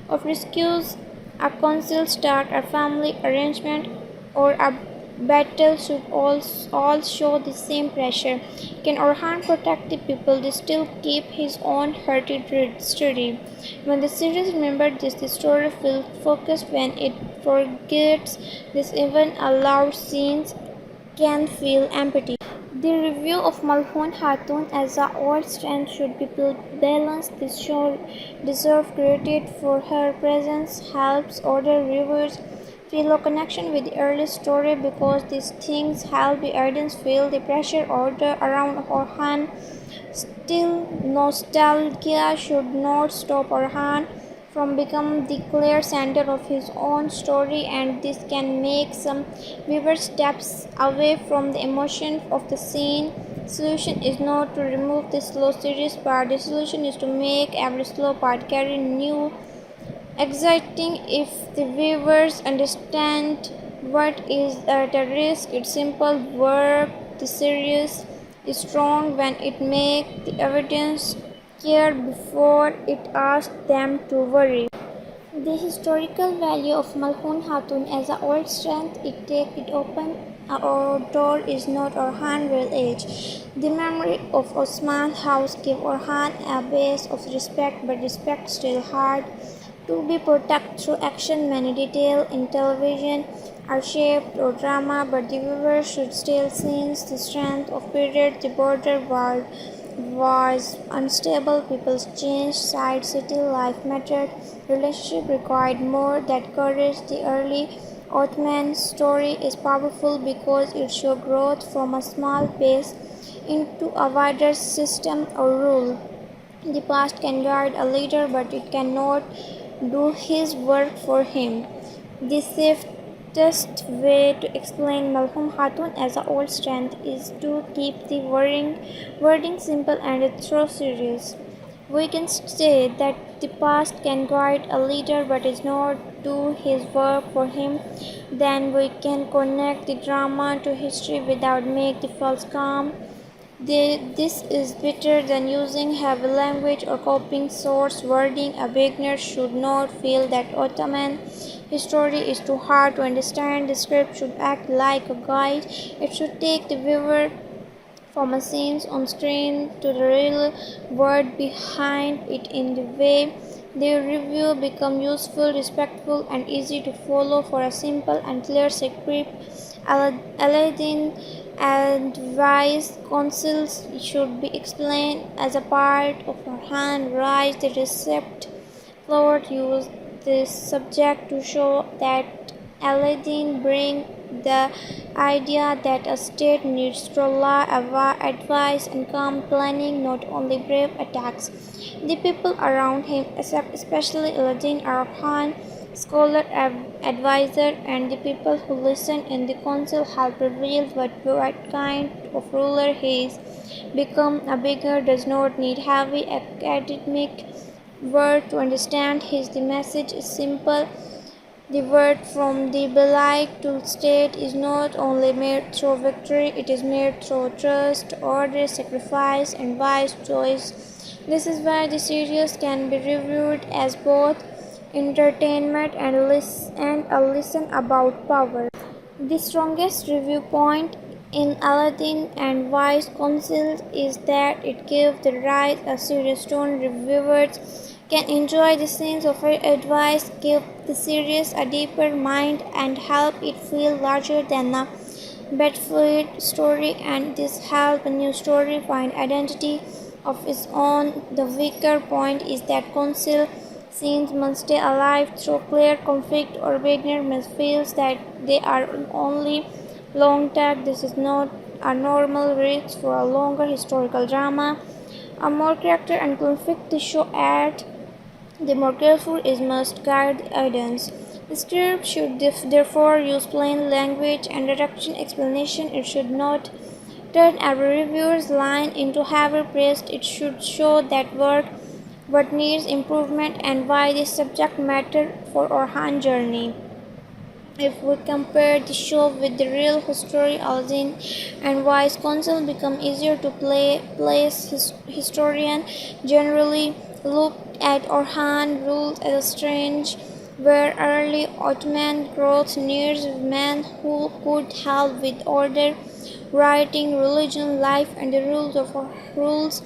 of rescues, a council start, a family arrangement, or a battle should all show the same pressure. Can Orhan protect the people? They still keep his own hearted steady. When the series remembers this, the story feels focused. When it forgets this, even a loud scenes can feel empty. The review of Malhoun Khatun as a old strength should be balanced. This show deserves credit for her presence, helps other viewers feel a connection with the early story because these things help the audience feel the pressure order around Orhan. Still, nostalgia should not stop Orhan from becoming the clear center of his own story, and this can make some viewers steps away from the emotion of the scene. Solution is not to remove the slow serious part. The solution is to make every slow part carry new exciting if the viewers understand what is at risk. It's simple work. The series is strong when it makes the audience care before it asks them to worry. The historical value of Malhoun Khatun as an old strength it open our door is not Orhan's real age. The memory of Osman House gave Orhan a base of respect, but respect still hard to be protected through action. Many details in television are shaped or drama, but the viewer should still sense the strength of period. The border was unstable, people changed sides, city life mattered, relationship required more that courage. The early Ottoman story is powerful because it shows growth from a small base into a wider system or rule. The past can guide a leader, but it cannot do his work for him. The safest way to explain Malhum Khatun as an old strength is to keep the wording simple and through serious. We can say that the past can guide a leader but is not do his work for him. Then we can connect the drama to history without make the false calm. This is better than using heavy language or copying source wording. A beginner should not feel that Ottoman history is too hard to understand. The script should act like a guide. It should take the viewer from a scene on screen to the real word behind it. In the way the review become useful, respectful, and easy to follow. For a simple and clear script, Aladdin advice councils should be explained as a part of her hand rise the recept Flowers use this subject to show that Aladdin brings the idea that a state needs stronger advice and calm planning, not only brave attacks. The people around him, especially Aladdin Arhan, scholar, advisor, and the people who listen in the council help reveal what kind of ruler he is. Become a beginner does not need heavy academic word to understand his the message is simple. The word from the Belike to state is not only made through victory, it is made through trust, order, sacrifice, and wise choice. This is why the series can be reviewed as both entertainment and a lesson about power. The strongest review point in Aladdin and Wise Counsel is that it gives the right a serious tone. Reviewers can enjoy the scenes of her advice, give the series a deeper mind, and help it feel larger than a Bedford story, and this help a new story find identity of its own. The weaker point is that council scenes must stay alive through clear conflict or beginner must feel that they are only long tag. This is not a normal risk for a longer historical drama. A more character and conflict the show adds, the more careful it must guard the audience. The script should therefore use plain language and direct explanation. It should not turn every reviewer's line into heavy praise. It should show that work, what needs improvement, and why this subject matters for our hand journey. If we compare the show with the real history, Aladdin and Wise Counsel become easier to place historian generally look at Orhan rule as strange, where early Ottoman growth nears men who could help with order, writing, religion, life, and the rules.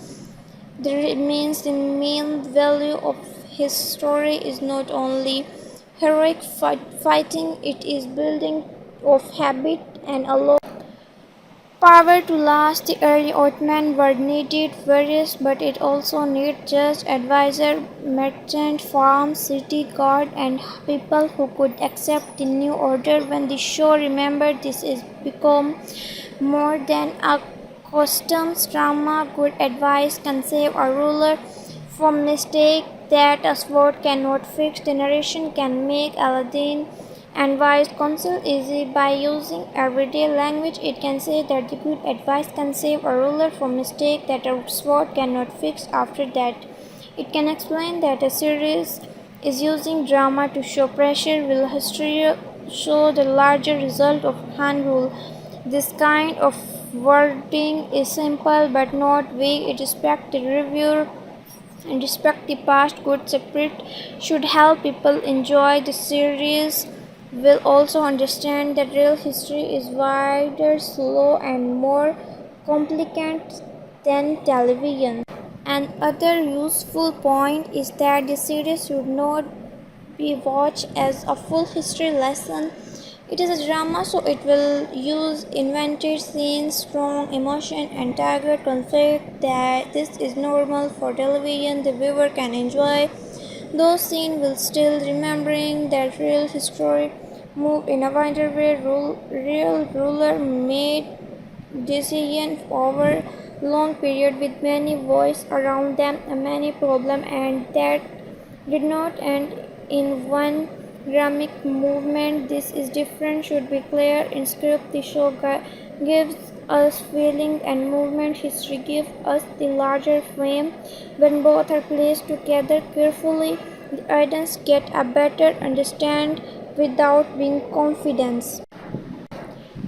There means the main value of his story is not only heroic fighting, it is building of habit and a law. Power to last, the early Ottoman were needed various, but it also needed just advisor, merchant, farm, city guard, and people who could accept the new order. When the show remembered this is become more than a customs drama, good advice can save a ruler from mistake that a sword cannot fix. The narration can make Aladdin and wise counsel easy by using everyday language. It can say that the good advice can save a ruler from mistake that a sword cannot fix. After that, it can explain that a series is using drama to show pressure. Will history show the larger result of hand rule? This kind of wording is simple but not vague. It respects the reviewer and respect the past. Good script should help people enjoy the series. Will also understand that real history is wider, slow, and more complicated than television. Another useful point is that the series should not be watched as a full history lesson. It is a drama, so it will use invented scenes, strong emotion, and target conflict. That this is normal for television. The viewer can enjoy those scenes while still remembering that real history moved in a wider way. Real ruler made decisions over long period with many voices around them and many problems, and that did not end in one dramatic movement. This is different should be clear in script. The show gives us feeling and movement. History gives us the larger frame. When both are placed together carefully, the audience get a better understand without being confident.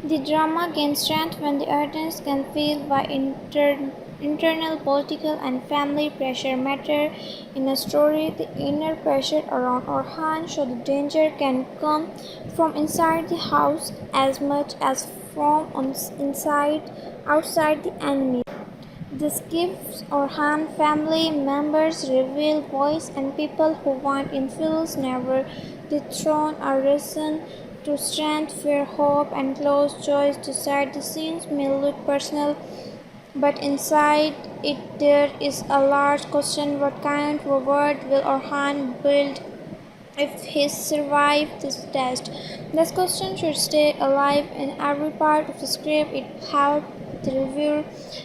The drama gains strength when the audience can feel why internal political and family pressure matter in a story. The inner pressure around Orhan show the danger can come from inside the house as much as from outside the enemy. This gives Orhan family members reveal voice and people who want influence never dethrone a reason to strength, fear, hope, and close choice decide. The scenes may look personal But inside it there is a large question: what kind of world will Orhan build if he survived this test? This question should stay alive in every part of the script. It helped the reviewer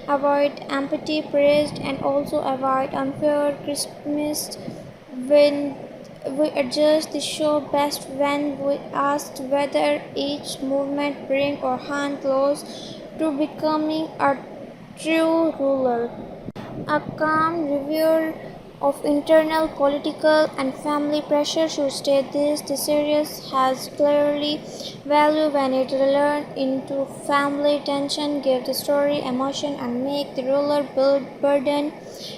avoid empty praise and also avoid unfair criticism. When we adjust the show best when we asked whether each movement brings Orhan close to becoming a true ruler. A calm review of internal political and family pressure should state this: the series has clearly value when it learns into family tension, give the story emotion, and make the ruler burden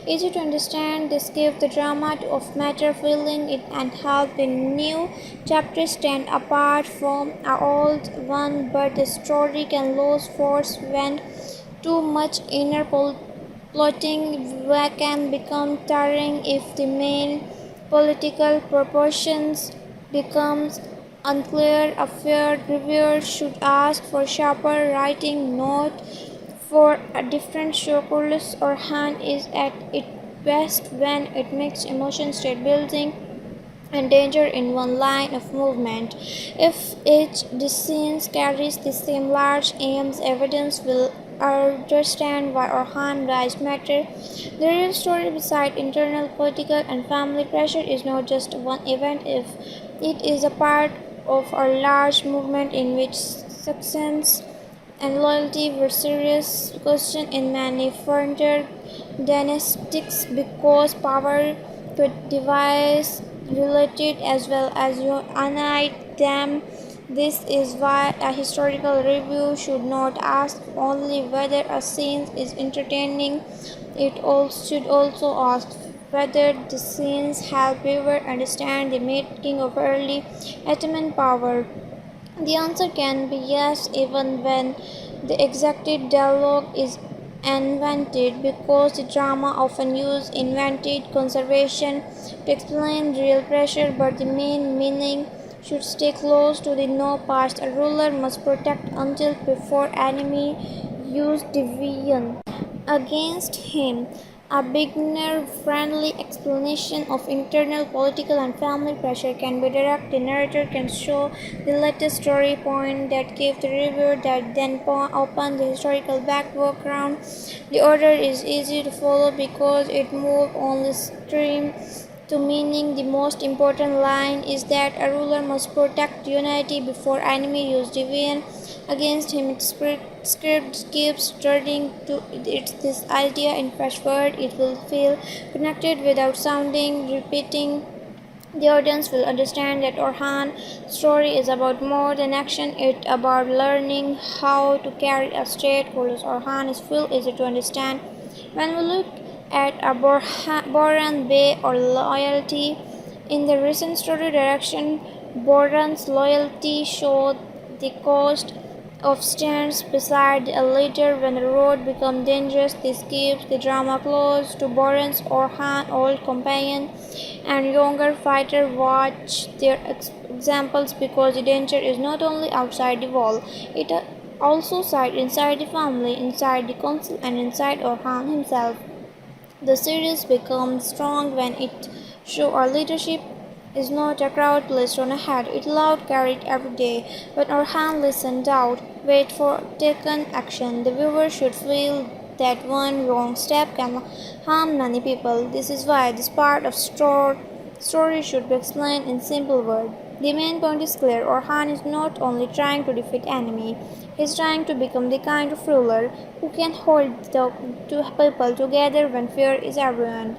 easy to understand. This gives the drama of matter feeling it and help the new chapters stand apart from our old one, but the story can lose force when too much inner plotting can become tiring if the main political proportions becomes unclear. A fair reviewer should ask for sharper writing, not for a different show. Carlos or Han is at its best when it makes emotion state building and danger in one line of movement. If each scene carries the same large aims, evidence will understand why Orhan rise matter. The real story beside internal political and family pressure is not just one event, if it is a part of a large movement in which success and loyalty were serious questions in many frontier dynastics because power could devise related as well as unite them. This is why a historical review should not ask only whether a scene is entertaining, should also ask whether the scenes help viewer understand the making of early Ottoman power. The answer can be yes, even when the exact dialogue is invented, because the drama often uses invented conservation to explain real pressure, but the main meaning should stay close to the no past. A ruler must protect until before enemy use division against him. A beginner friendly explanation of internal political and family pressure can be direct. The narrator can show the latest story point that give the reviewer that then open the historical background. The order is easy to follow because it moves on the stream to meaning. The most important line is that a ruler must protect unity before enemy use division against him. Its script keeps turning to this idea in fresh words. It will feel connected without sounding repeating. The audience will understand that Orhan's story is about more than action. It's about learning how to carry a state. Carlos Orhan is feel easy to understand. When we look at a Boran Bay or loyalty in the recent story direction, Boran's loyalty showed the cost of stands beside a leader when the road becomes dangerous. This keeps the drama close to Boran's Orhan old companion and younger fighter watch their examples because the danger is not only outside the wall, it also sides inside the family, inside the council, and inside Orhan himself. The series becomes strong when it shows our leadership is not a crowd placed on a head, it loud carried every day. When our hand listen doubt, wait for taken action. The viewer should feel that one wrong step can harm many people. This is why this part of story should be explained in simple words. The main point is clear. Orhan is not only trying to defeat enemy, he is trying to become the kind of ruler who can hold the two people together when fear is everyone.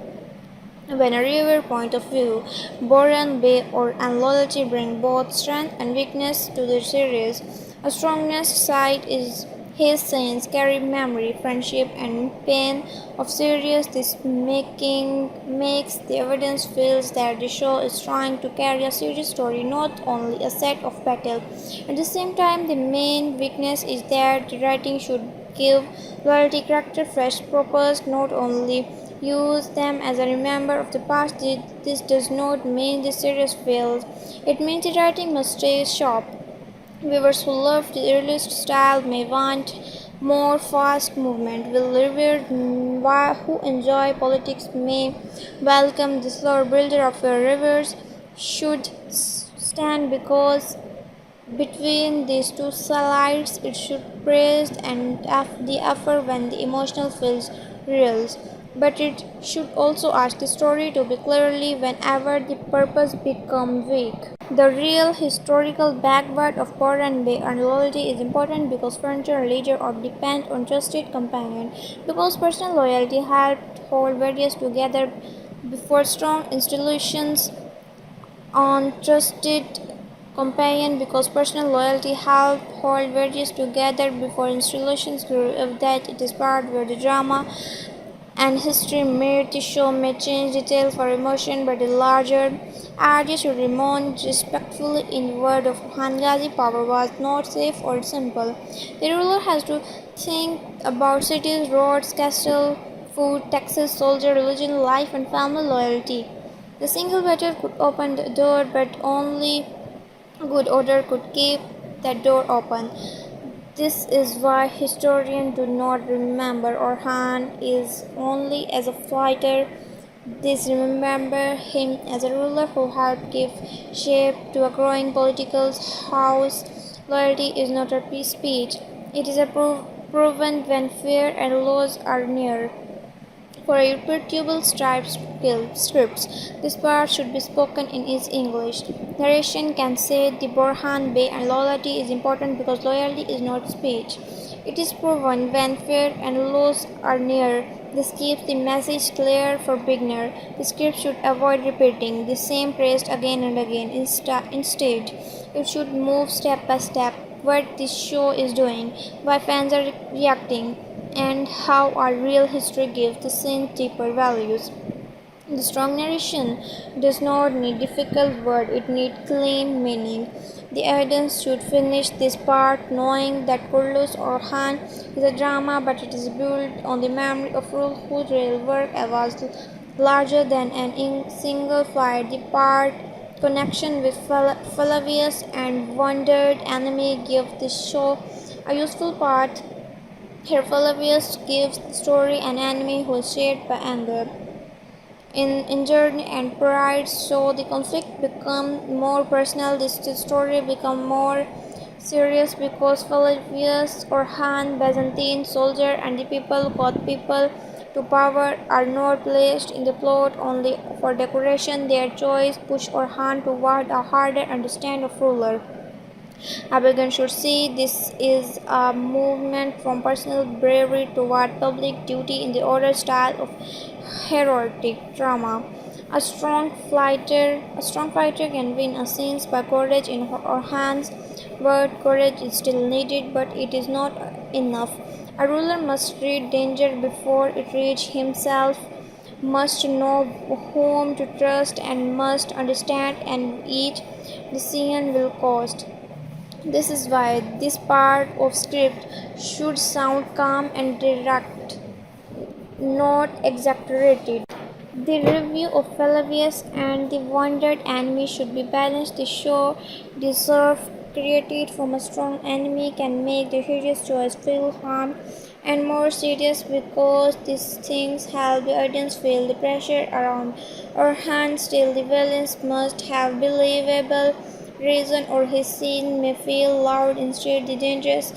When a reviewer point of view, Boran, Bay, and loyalty bring both strength and weakness to the series. A strongest side is his scenes carry memory, friendship, and pain of serious. This makes the evidence feels that the show is trying to carry a serious story, not only a set of battle. At the same time, the main weakness is that the writing should give loyalty character fresh purpose, not only use them as a reminder of the past. This does not mean the series fails. It means the writing must stay sharp. Viewers who love the earliest style may want more fast movement will revere who enjoy politics may welcome the slower builder of your rivers should stand because between these two sides, it should praise and the effort when the emotional feels real. But it should also ask the story to be clearly whenever the purpose becomes weak. The real historical background of power and loyalty is important because frontier leader or depend on trusted companion. Because personal loyalty helped hold various together before strong institutions on trusted companion because personal loyalty helped hold various together before institutions grew of that it is part where the drama and history made the show may change details for emotion but the larger idea should remain respectfully in the word of Hangazi power was not safe or simple. The ruler has to think about cities, roads, castle, food, taxes, soldier, religion, life and family loyalty. The single battle could open the door, but only good order could keep that door open. This is why historians do not remember Orhan is only as a fighter. They remember him as a ruler who helped give shape to a growing political house. Loyalty is not a peace speech. It is a proven when fear and laws are near. For irreputable scripts, this part should be spoken in its English. Narration can say the Borhan Bay and loyalty is important because loyalty is not speech. It is proven when fear and loss are near. This keeps the message clear for beginner. The script should avoid repeating the same phrase again and again. Instead, it should move step by step what this show is doing, why fans are reacting, and how our real history gives the scene deeper values. The strong narration does not need difficult words, it needs clean meaning. The audience should finish this part knowing that Kurlus or Han is a drama, but it is built on the memory of Rul whose real work was larger than an single fight. The part connection with Flavius and wounded enemy give the show a useful part. Here Flavius gives the story an enemy who is shaped by anger in injury and pride, so the conflict become more personal. This story become more serious because Flavius or Han, Byzantine soldier, and the people got people to power are not placed in the plot only for decoration. Their choice push or Han toward a harder understand of ruler. Abigail should see this is a movement from personal bravery toward public duty in the order style of heroic drama. A strong fighter can win a scene by courage in her hands, but courage is still needed, but it is not enough. A ruler must read danger before it reach himself, must know whom to trust, and must understand and each decision will cost. This is why this part of script should sound calm and direct, not exaggerated. The review of Flavius and the wounded enemy should be balanced. The show deserves created from a strong enemy can make the hero's choice feel harm and more serious because these things help the audience feel the pressure around our hands. Still, the villains must have believable reason or his scene may feel loud instead the dangerous,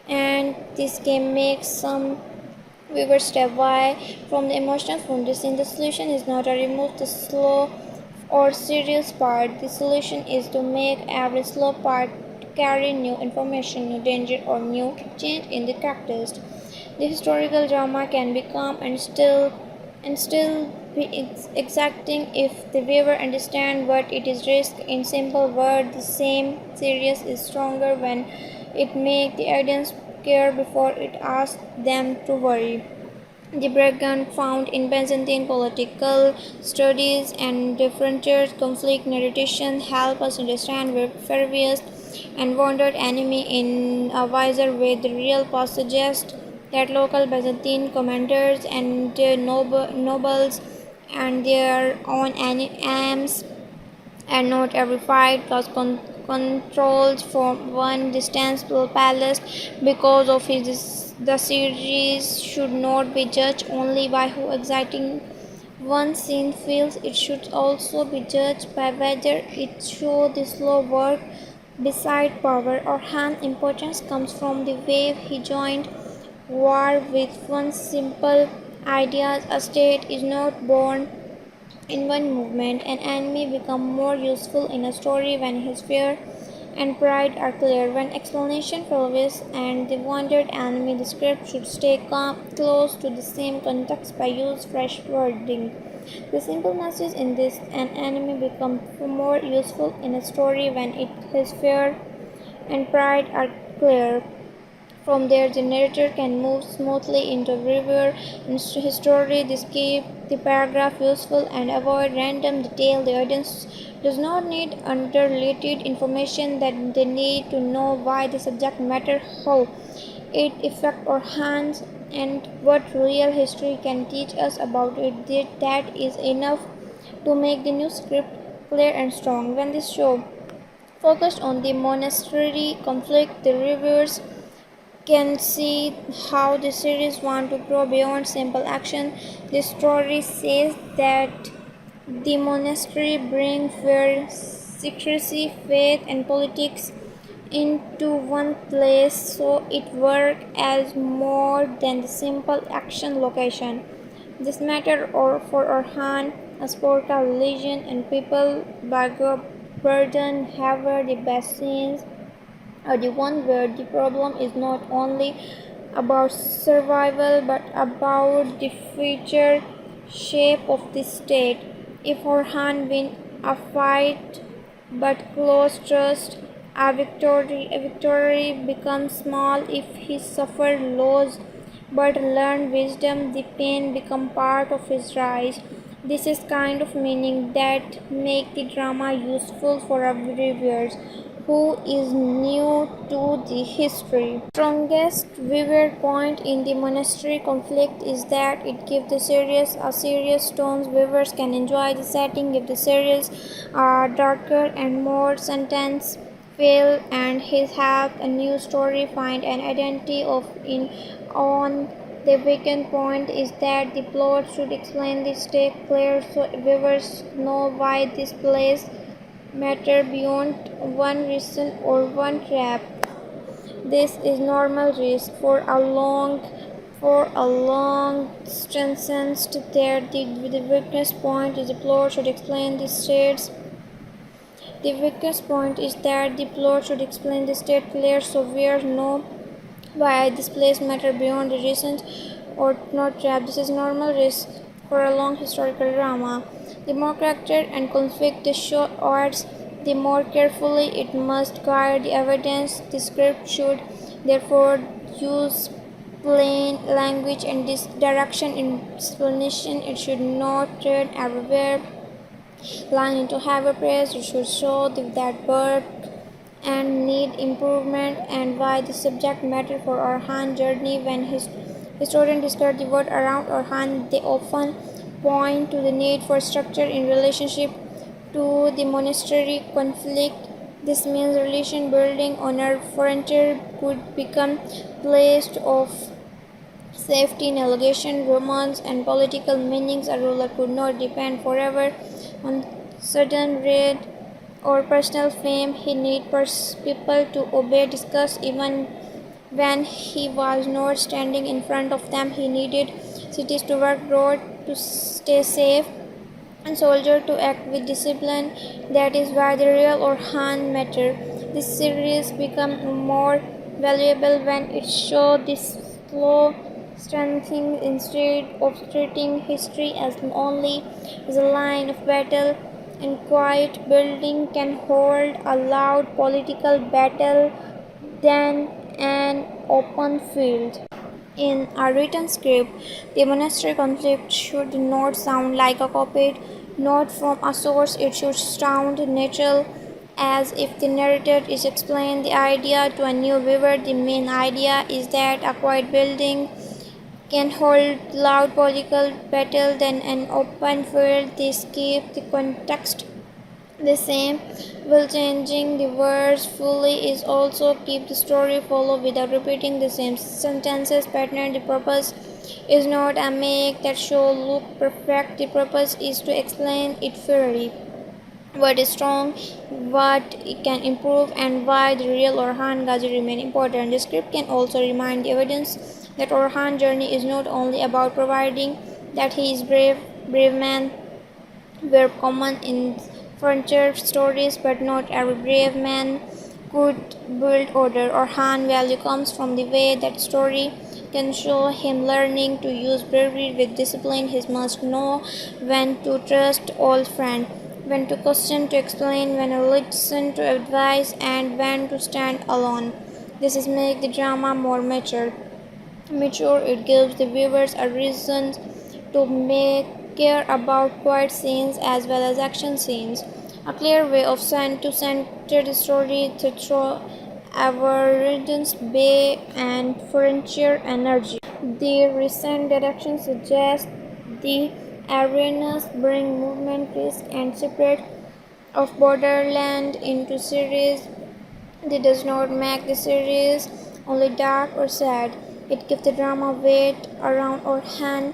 and this can make some viewers step away from the emotional foundation. The solution is not to remove the slow or serious part. The solution is to make every slow part carry new information, new danger, or new change in the characters. The historical drama can be calm and still be exacting if the viewer understands what it is risk. In simple words, the same series is stronger when it makes the audience care before it asks them to worry. The background found in Byzantine political studies and the frontier conflict narration help us understand where Fervius and wounded enemy in a wiser way. The real past suggests that local Byzantine commanders and nobles and their own aims and not every fight was controlled from one distance to palace because of his The series should not be judged only by how exciting one scene feels, it should also be judged by whether it shows the slow work beside power or Han importance comes from the way he joined war with one simple idea. A state is not born in one movement. An enemy becomes more useful in a story when his fear and pride are clear. When explanation fails and the wounded enemy, the script should stay close to the same context by use fresh wording. The simple message in this an enemy becomes more useful in a story when his fear and pride are clear. From there, the narrator can move smoothly into reviewer history. This keeps the paragraph useful and avoid random detail. The audience does not need underrated information that they need to know why the subject matter, how it affects our hands, and what real history can teach us about it. That is enough to make the new script clear and strong. When this show focused on the monastery conflict, the reviewers can see how the series wants to grow beyond simple action. The story says that the monastery brings fear, secrecy, faith, and politics into one place, so it works as more than the simple action location. This matter or for Orhan, a spiritual religion, and people by burden have the best scenes are the one where the problem is not only about survival but about the future shape of the state. If Orhan wins a fight but close trust, a victory becomes small. If he suffers loss but learns wisdom, the pain becomes part of his rise. This is kind of meaning that make the drama useful for our viewers who is new to the history. Strongest viewer point in the monastery conflict is that it gives the series a serious tone. Viewers can enjoy the setting if the series are darker and more sentence feel and his have a new story find an identity of in on. The weakest point is that the plot should explain the stake clear so viewers know why this place matter beyond one reason or one trap. This is normal risk for a long sentence there. The weakest point is the plot should explain the states. The weakest point is that the plot should explain the state clear so viewers know why this place matter beyond the reasons or not trap. This is normal risk for a long historical drama. The more character and conflict the show adds, the more carefully it must guard the evidence. The script should therefore use plain language and this direction in explanation. It should not turn everywhere line into heavy praise. It should show that birth and need improvement and why the subject matter for Orhan journey. When historians discuss the world around Orhan, they often point to the need for structure in relationship to the monastery conflict. This means relation building on a frontier could become placed of safety, navigation, romance, and political meanings. A ruler could not depend forever on sudden raid or personal fame. He needed people to obey, discuss, even when he was not standing in front of them. He needed cities to work, roads to stay safe, and soldiers to act with discipline. That is why the real Orhan matter. This series becomes more valuable when it shows this slow strengthening instead of treating history as only as a line of battle. And quiet building can hold a loud political battle than an open field. In a written script, the monastery conflict should not sound like a copied note from a source. It should sound natural, as if the narrator is explaining the idea to a new viewer. The main idea is that a quiet building can hold loud political battle than an open field. This keeps the context The same will changing the words fully is also keep the story follow without repeating the same sentences pattern. The purpose is not a make that show look perfect. The purpose is to explain it fairly. What is strong, what it can improve, and why the real Orhan Ghazi remain important. The script can also remind the audience that Orhan's journey is not only about providing that he is brave man were common in frontier stories, but not every brave man could build order. Orhan value comes from the way that story can show him learning to use bravery with discipline. He must know when to trust old friend, when to question, to explain, when to listen to advice, and when to stand alone. This is make the drama more mature. It gives the viewers a reason to make care about quiet scenes as well as action scenes. A clear way of to center the story to throw avoidance bay and frontier energy. The recent direction suggests the arenas bring movement, risk, and separate of borderland into series. This does not make the series only dark or sad. It gives the drama weight around Orhan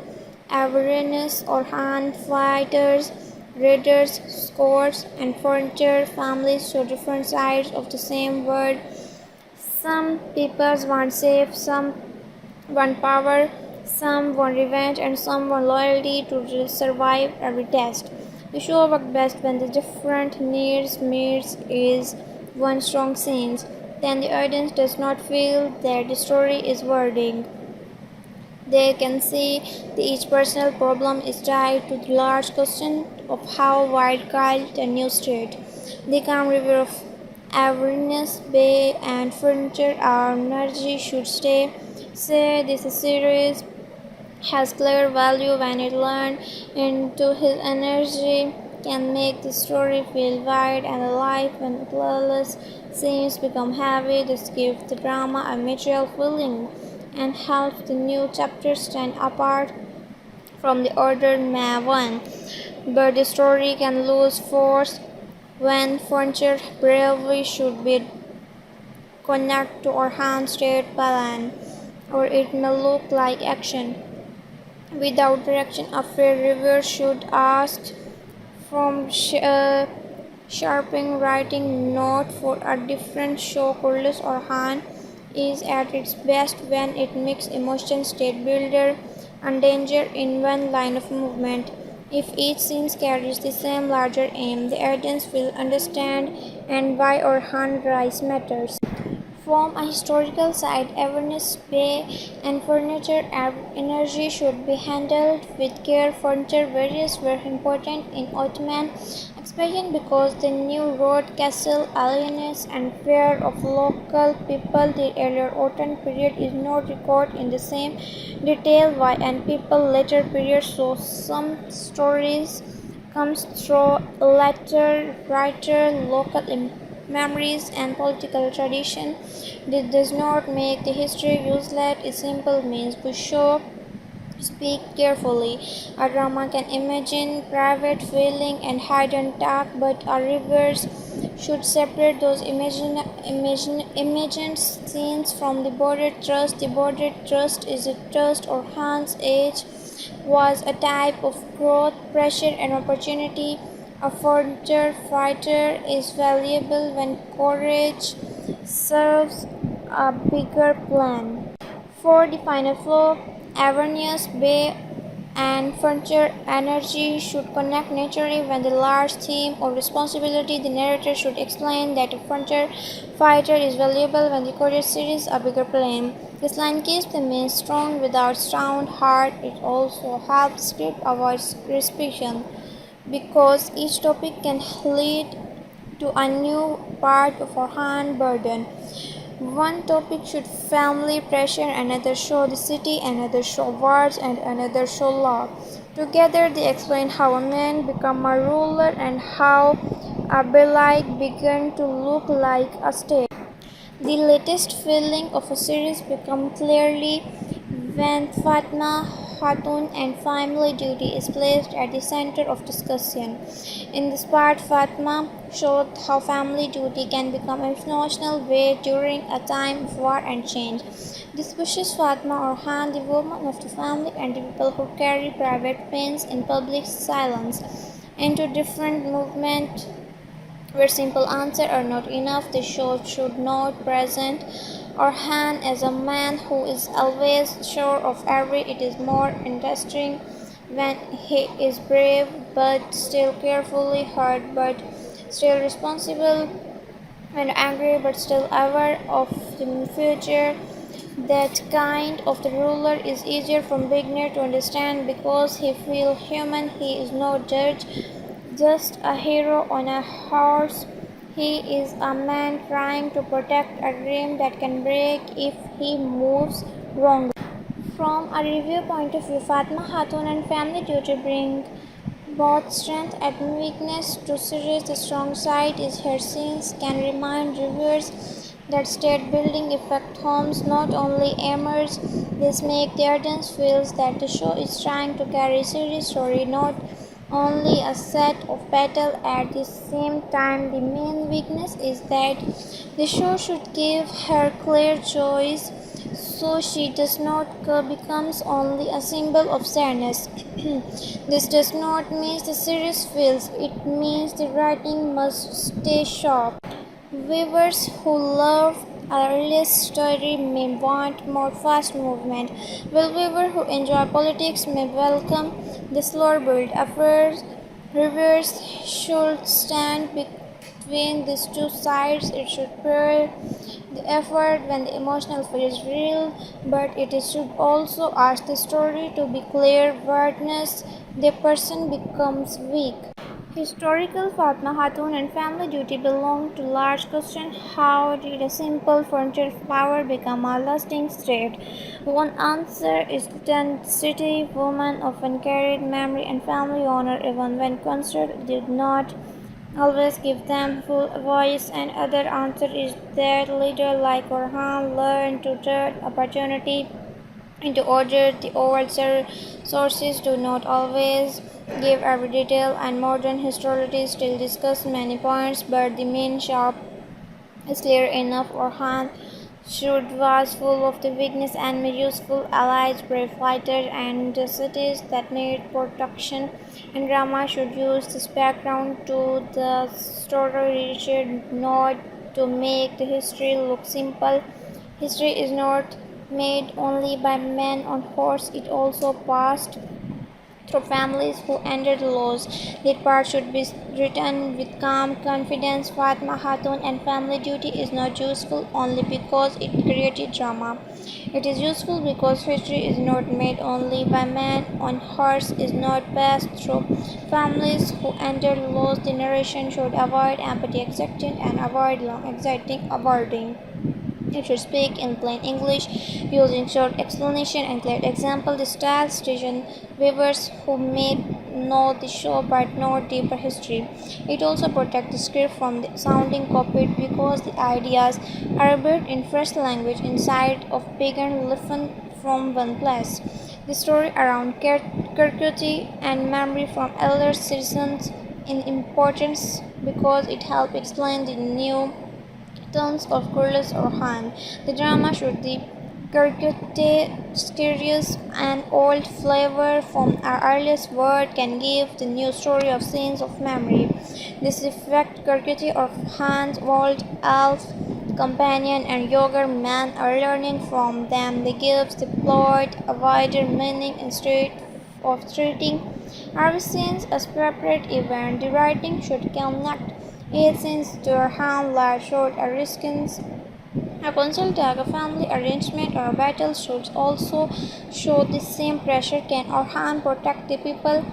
awareness, Orhan fighters, raiders, scores, and frontier families show different sides of the same world. Some people want safe, some want power, some want revenge, and some want loyalty to survive every test. The show works best when the different needs meets is one strong scene. Then the audience does not feel that the story is wording. They can see that each personal problem is tied to the large question of how wide guide a new state. The calm review of awareness, bay, and furniture our energy should stay. Say this series has clear value when it learned into his energy can make the story feel wide and alive when colorless scenes become heavy. This gives the drama a material feeling and helps the new chapters stand apart from the older one. But the story can lose force when frontier bravery should be connect to Orhan state plan, or it may look like action without direction. A fair reviewer should ask from sharpening writing note for a different show. Kurlis Orhan is at its best when it mixes emotion, state builder, and danger in one line of movement. If each scene carries the same larger aim, the audience will understand and why Orhan rise matters. From a historical side, awareness, bay, and furniture energy should be handled with care. Furniture variants were important in Ottoman expansion because they knew road, castle, alliances, and fear of local people. The earlier Ottoman period is not recorded in the same detail why and people later periods, so some stories comes through later writer, local memories, and political tradition. This does not make the history useless. It simply means we should speak carefully. A drama can imagine private feeling and hidden talk, but a reverse should separate those imagined scenes from the border trust. The border trust is a trust or Hans age was a type of growth, pressure, and opportunity. A frontier fighter is valuable when courage serves a bigger plan. For the final flow, awareness, bay, and frontier energy should connect naturally when the large theme or responsibility. The narrator should explain that a frontier fighter is valuable when the courage series a bigger plan. This line keeps the main strong without sound hard. It also helps script avoid repetition because each topic can lead to a new part of our hand burden. One topic should family pressure, another show the city, another show wars, and another show law. Together they explain how a man became a ruler and how a Belite began to look like a state. The latest feeling of a series become clearly when Fatma Khatun and family duty is placed at the center of discussion. In this part, Fatma showed how family duty can become an emotional weight during a time of war and change. This pushes Fatma Orhan, the woman of the family and the people who carry private pains in public silence, into different movements where simple answers are not enough. The show should not present Orhan as a man who is always sure of everything. It is more interesting when he is brave but still carefully hurt but still responsible and angry but still aware of the future. That kind of the ruler is easier for beginner to understand because he feels human. He is no judge, just a hero on a horse. He is a man trying to protect a dream that can break if he moves wrong. From a review point of view, Fatma Khatun and family duty bring both strength and weakness to series. The strong side is her scenes can remind reviewers that state building affect homes, not only aimers. This makes the audience feel that the show is trying to carry a serious story, not only a set of battle. At the same time, the main weakness is that the show should give her clear choice so she does not becomes only a symbol of sadness. This does not mean the series fails, it means the writing must stay sharp. Viewers who love early story may want more fast movement, while viewers who enjoy politics may welcome the slower build. Affairs reviewers should stand between these two sides. It should pair the effort when the emotional feel is real, but it should also ask the story to be clear. Wordness, the person becomes weak. Historical Fatma Khatun and family duty belong to large question. How did a simple frontier of power become a lasting threat? One answer is authenticity. Women often carried memory and family honor even when construct did not always give them full voice. And other answer is that leader like Orhan learned to turn opportunity into order. The old sources do not always give every detail, and modern historians still discuss many points, but the main sharp is clear enough. Orhan should was full of the weakness and useful allies, brave fighters, and the cities that need protection. And drama should use this background to the story, should not to make the history look simple. History is not made only by men on horse, it also passed through families who ended laws. That part should be written with calm confidence. Fatma Khatun and family duty is not useful only because it created drama. It is useful because history is not made only by men on horse, is not passed through families who ended laws. The narration should avoid empathy exacting and avoid long exacting avoiding. It should speak in plain English, using short explanation and clear example. The style station viewers who may know the show but not deeper history. It also protects the script from sounding copied because the ideas are built in fresh language inside of being listened from one place. The story around curiosity and memory from elder citizens in importance because it helps explain the new tons of curlers or hand. The drama should be curious and old flavor from our earliest word can give the new story of scenes of memory. This effect curiosity of hand, old elf, companion and younger man are learning from them. They give the plot a wider meaning instead of treating every scene as separate event. The writing should connect each scene to a hand like short arrisks. A consult tag, a family arrangement, or a battle should also show the same pressure. Can Orhan protect the people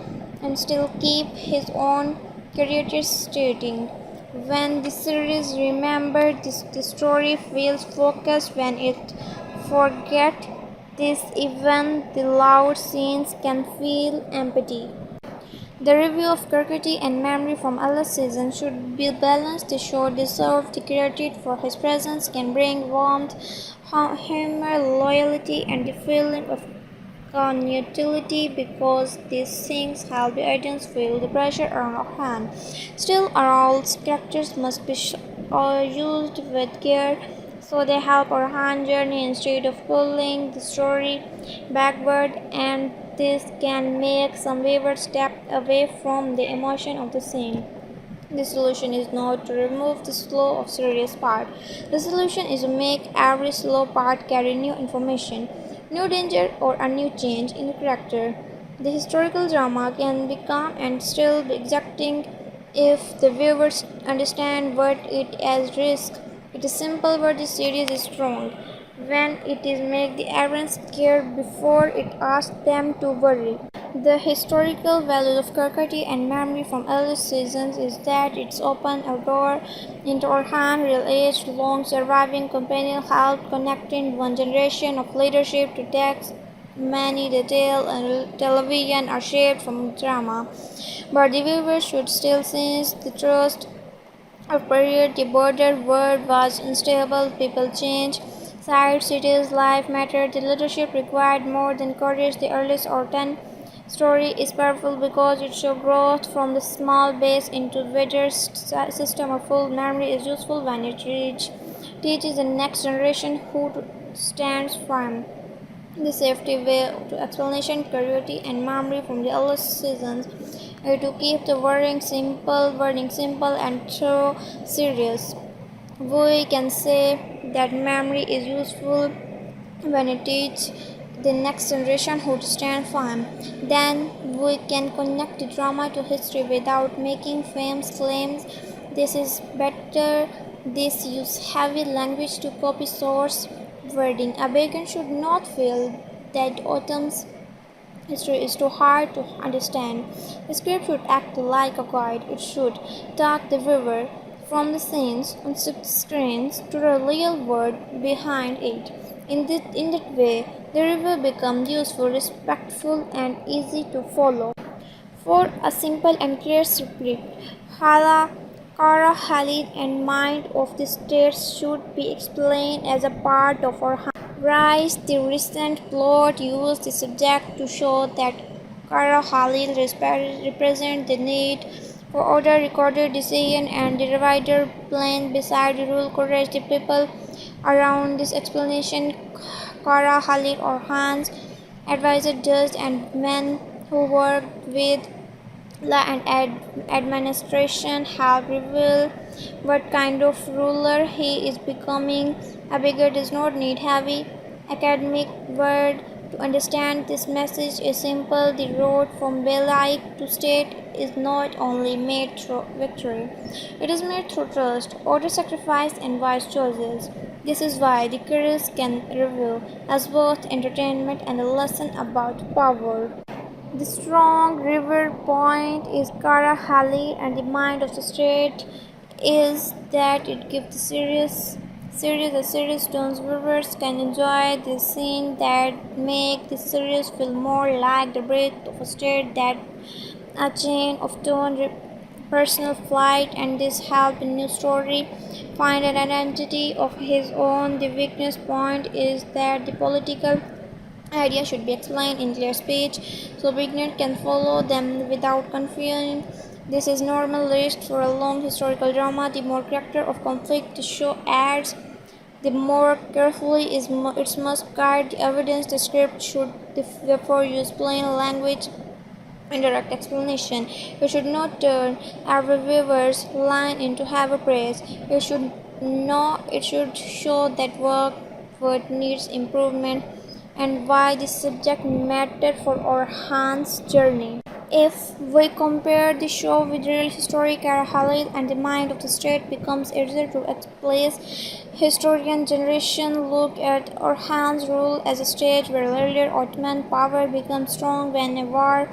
and still keep his own career stating? When the series remember this, the story feels focused. When it forget this, even the loud scenes can feel empty. The review of Kirkity and memory from Allah's season should be balanced. The show deserves the credit for his presence, can bring warmth, humor, loyalty, and the feeling of continuity because these things help the audience feel the pressure on our hand. Still, all characters must be used with care so they help our hand journey instead of pulling the story backward, and this can make some viewers step away from the emotion of the scene. The solution is not to remove the slow or serious part. The solution is to make every slow part carry new information, new danger, or a new change in the character. The historical drama can be calm and still be exacting if the viewers understand what it is risk. It is simple but the series is strong when it is make the audience care before it asks them to worry. The historical value of Kirkati and memory from early seasons is that it's opened a door into our hand real age long surviving companion help connecting one generation of leadership to text. Many details and television are shaped from drama, but the viewer should still sense the trust of period. The border world was unstable, people changed. Side cities, life mattered. The leadership required more than courage. The earliest Orton story is powerful because it shows growth from the small base into wider system. A full memory is useful when it teaches the next generation who stands firm. The safety way to explanation, curiosity, and memory from the early seasons to keep the wording simple and thorough serious. We can say that memory is useful when it teaches the next generation how to stand firm. Then we can connect the drama to history without making famous claims. This is better. This use heavy language to copy source wording. A beginner should not feel that Autumn's history is too hard to understand. The script should act like a guide. It should take the viewer from the scenes on screens to the real world behind it. In that way, the review becomes useful, respectful, and easy to follow. For a simple and clear script, Hala, Kara, Halid, and mind of the states should be explained as a part of our rise. The recent plot used the subject to show that Kara Halil represent the need for order, recorded decision, and the divider plan beside the rule courage. The people around this explanation, Kara Halil or Hans, advisor, judge, and men who worked with law and administration have revealed what kind of ruler he is becoming. A beggar does not need heavy academic word to understand this message is simple. The road from Belike to state is not only made through victory, it is made through trust, order, sacrifice, and wise choices. This is why the Curious can reveal as both entertainment and a lesson about power. The strong river point is Kara Hali, and the mind of the state is that it gives the series tones. Viewers can enjoy the scene that make the series feel more like the breath of a state that a chain of tone personal flight, and this help the new story find an identity of his own. The weakness point is that the political idea should be explained in clear speech so beginners can follow them without confusion. This is normal risk for a long historical drama. The more character of conflict the show adds, the more carefully it must guide the evidence. The script should therefore use plain language and direct explanation. It should not turn every viewer's line into heavy praise. It should show that what needs improvement and why this subject mattered for our Hans journey. If we compare the show with real history, Kara Khalid and the mind of the state becomes easier to explain. Historian generation look at Orhan's rule as a stage where earlier Ottoman power becomes strong when a war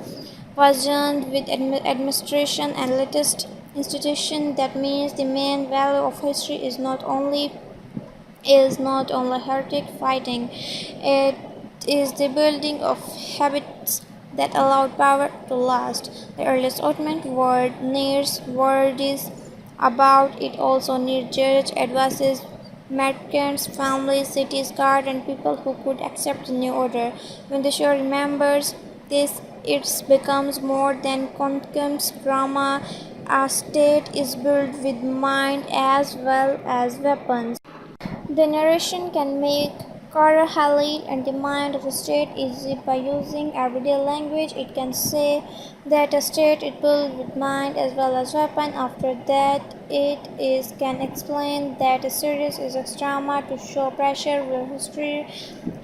was joined with administration and latest institution. That means the main value of history is not only heretic fighting, it is the building of habits that allowed power to last. The earliest Ottoman world needs words about it also needs judge advices merchants, families, cities, guards, and people who could accept the new order. When the show remembers this, it becomes more than conquest drama. A state is built with mind as well as weapons. The narration can make Carahali and the mind of a state easy by using everyday language. It can say that a state is built with mind as well as weapon. After that, can explain that a series is a drama to show pressure where history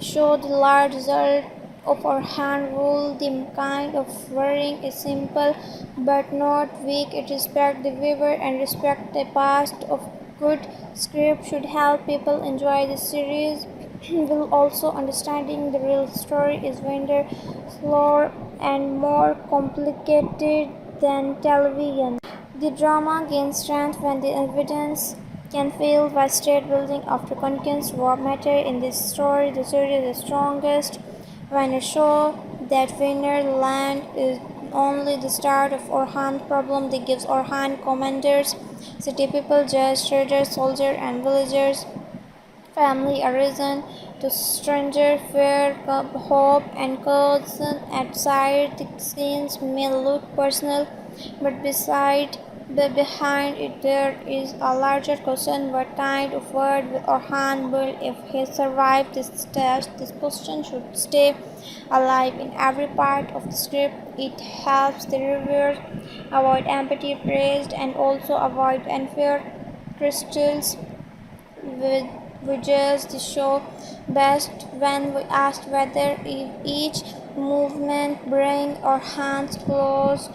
show the large result of our hand rule. The kind of wording is simple but not weak. It respects the viewer and respects the past of good script should help people enjoy the series. Will also understanding the real story is vendor slower and more complicated than television. The drama gains strength when the evidence can feel by state building after conquest what matter in this story. The series is strongest when a show that winner land is only the start of Orhan problem that gives Orhan commanders, city people, judges, traders, soldiers, and villagers family a reason to stranger fear, hope, and caution at sight. The scenes may look personal, but behind it there is a larger question: what kind of world will Orhan build if he survived this test? This question should stay alive in every part of the script. It helps the reviewer avoid empty praise and also avoid unfair criticism with we judge the show best when we ask whether each movement brings our hands close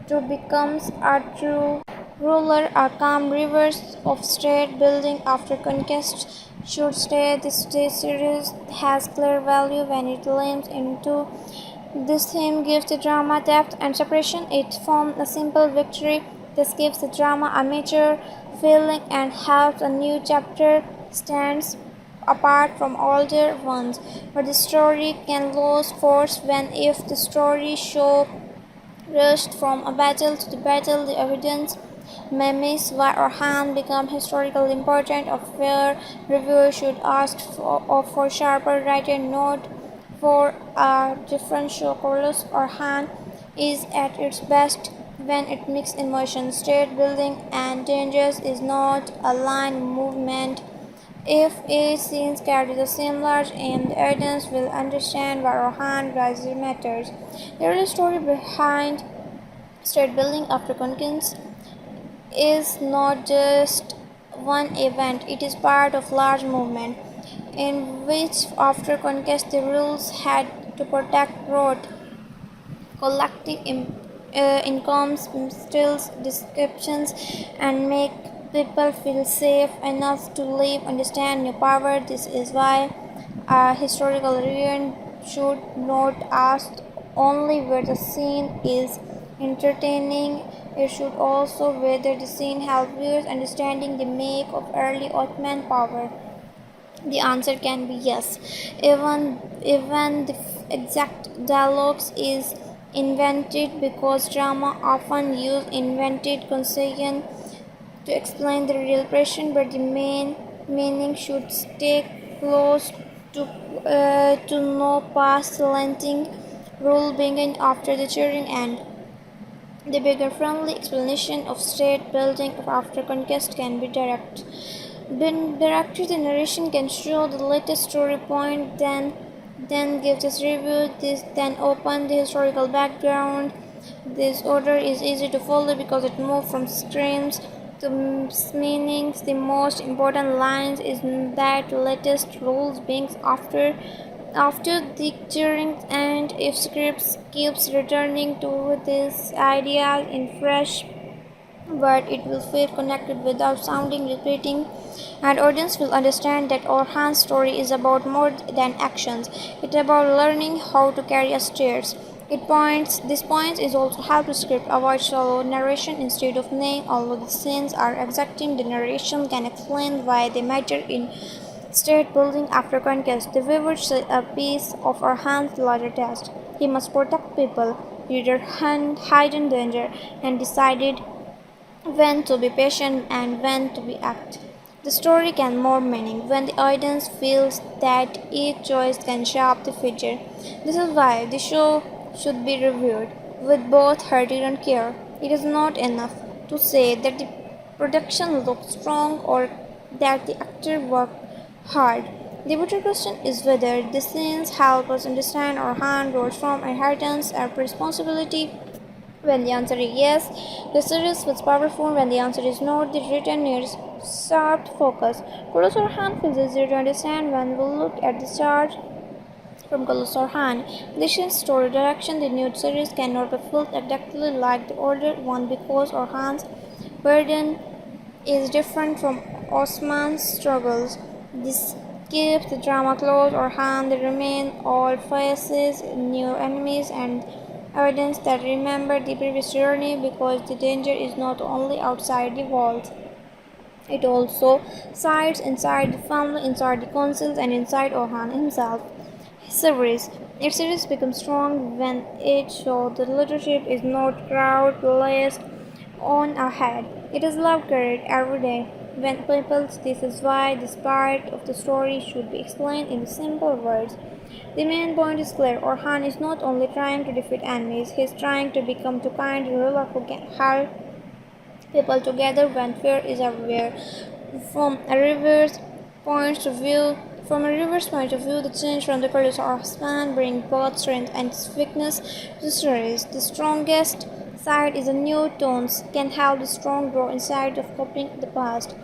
to becomes a true ruler. A calm reverse of state building after conquest should stay. This series has clear value when it leans into this theme gives the drama depth and separation. It forms a simple victory. This gives the drama a mature feeling and helps a new chapter stands apart from older ones. But the story can lose force when if the story show rushed from a battle to the battle, the evidence may miss why or hand become historically important or where reviewers should ask for sharper written note for a different show. Chorus or hand is at its best when it mixes emotion, state building, and dangers is not a line movement. If each scene carries the same large aim, the audience will understand why Rohan rises matters. There is a story behind state building after conquest is not just one event, it is part of large movement in which after conquest the rules had to protect growth, collective incomes, stills descriptions, and make people feel safe enough to live, understand new power. This is why a historical reviewing should not ask only where the scene is entertaining. It should also whether the scene helps viewers understanding the make of early Ottoman power. The answer can be yes. Even the exact dialogues is invented because drama often use invented concession to explain the real question, but the main meaning should stay close to no past lengthening rule beginning after the cheering end. The bigger friendly explanation of state building after conquest can be direct. When directed, the narration can show the latest story point, then give this review, then open the historical background. This order is easy to follow because it moves from screams to meanings. The most important lines is that latest rules being after the cheering and if scripts keeps returning to this idea in fresh but it will feel connected without sounding repeating, and audience will understand that Orhan's story is about more than actions. It's about learning how to carry a stairs. This point is also how to script avoid shallow narration instead of name. Although the scenes are exacting, the narration can explain why they matter in state building after conquest. The viewer sees a piece of Orhan's larger test. He must protect people, reader hidden danger, and decided when to be patient and when to be act. the story can more meaning when the audience feels that each choice can shape the future. This is why the show should be reviewed with both heart and care. It is not enough to say that the production looked strong or that the actor worked hard. The better question is whether the scenes help us understand our hand grows from inheritance or responsibility. When the answer is yes, the series was powerful. When the answer is no, the written needs sharp focus. Colors or hand feels easier to understand when we look at the chart from Colors or hand. This is story direction. The new series cannot be felt exactly like the older one because our hand's burden is different from Osman's struggles. This keeps the drama close or hand they remain all faces new enemies and evidence that remember the previous journey because the danger is not only outside the walls. It also sides inside the family, inside the councils, and inside Orhan himself. Its series becomes strong when it shows that leadership is not crowd placed on ahead. It is love carried every day. When people this is why this part of the story should be explained in simple words. The main point is clear. Orhan is not only trying to defeat enemies, he is trying to become the kind ruler who can help people together when fear is everywhere. From a river's point of view, the change from the colors of span bring both strength and weakness to the stories. The strongest side is a new tones can help the strong grow inside of copying the past.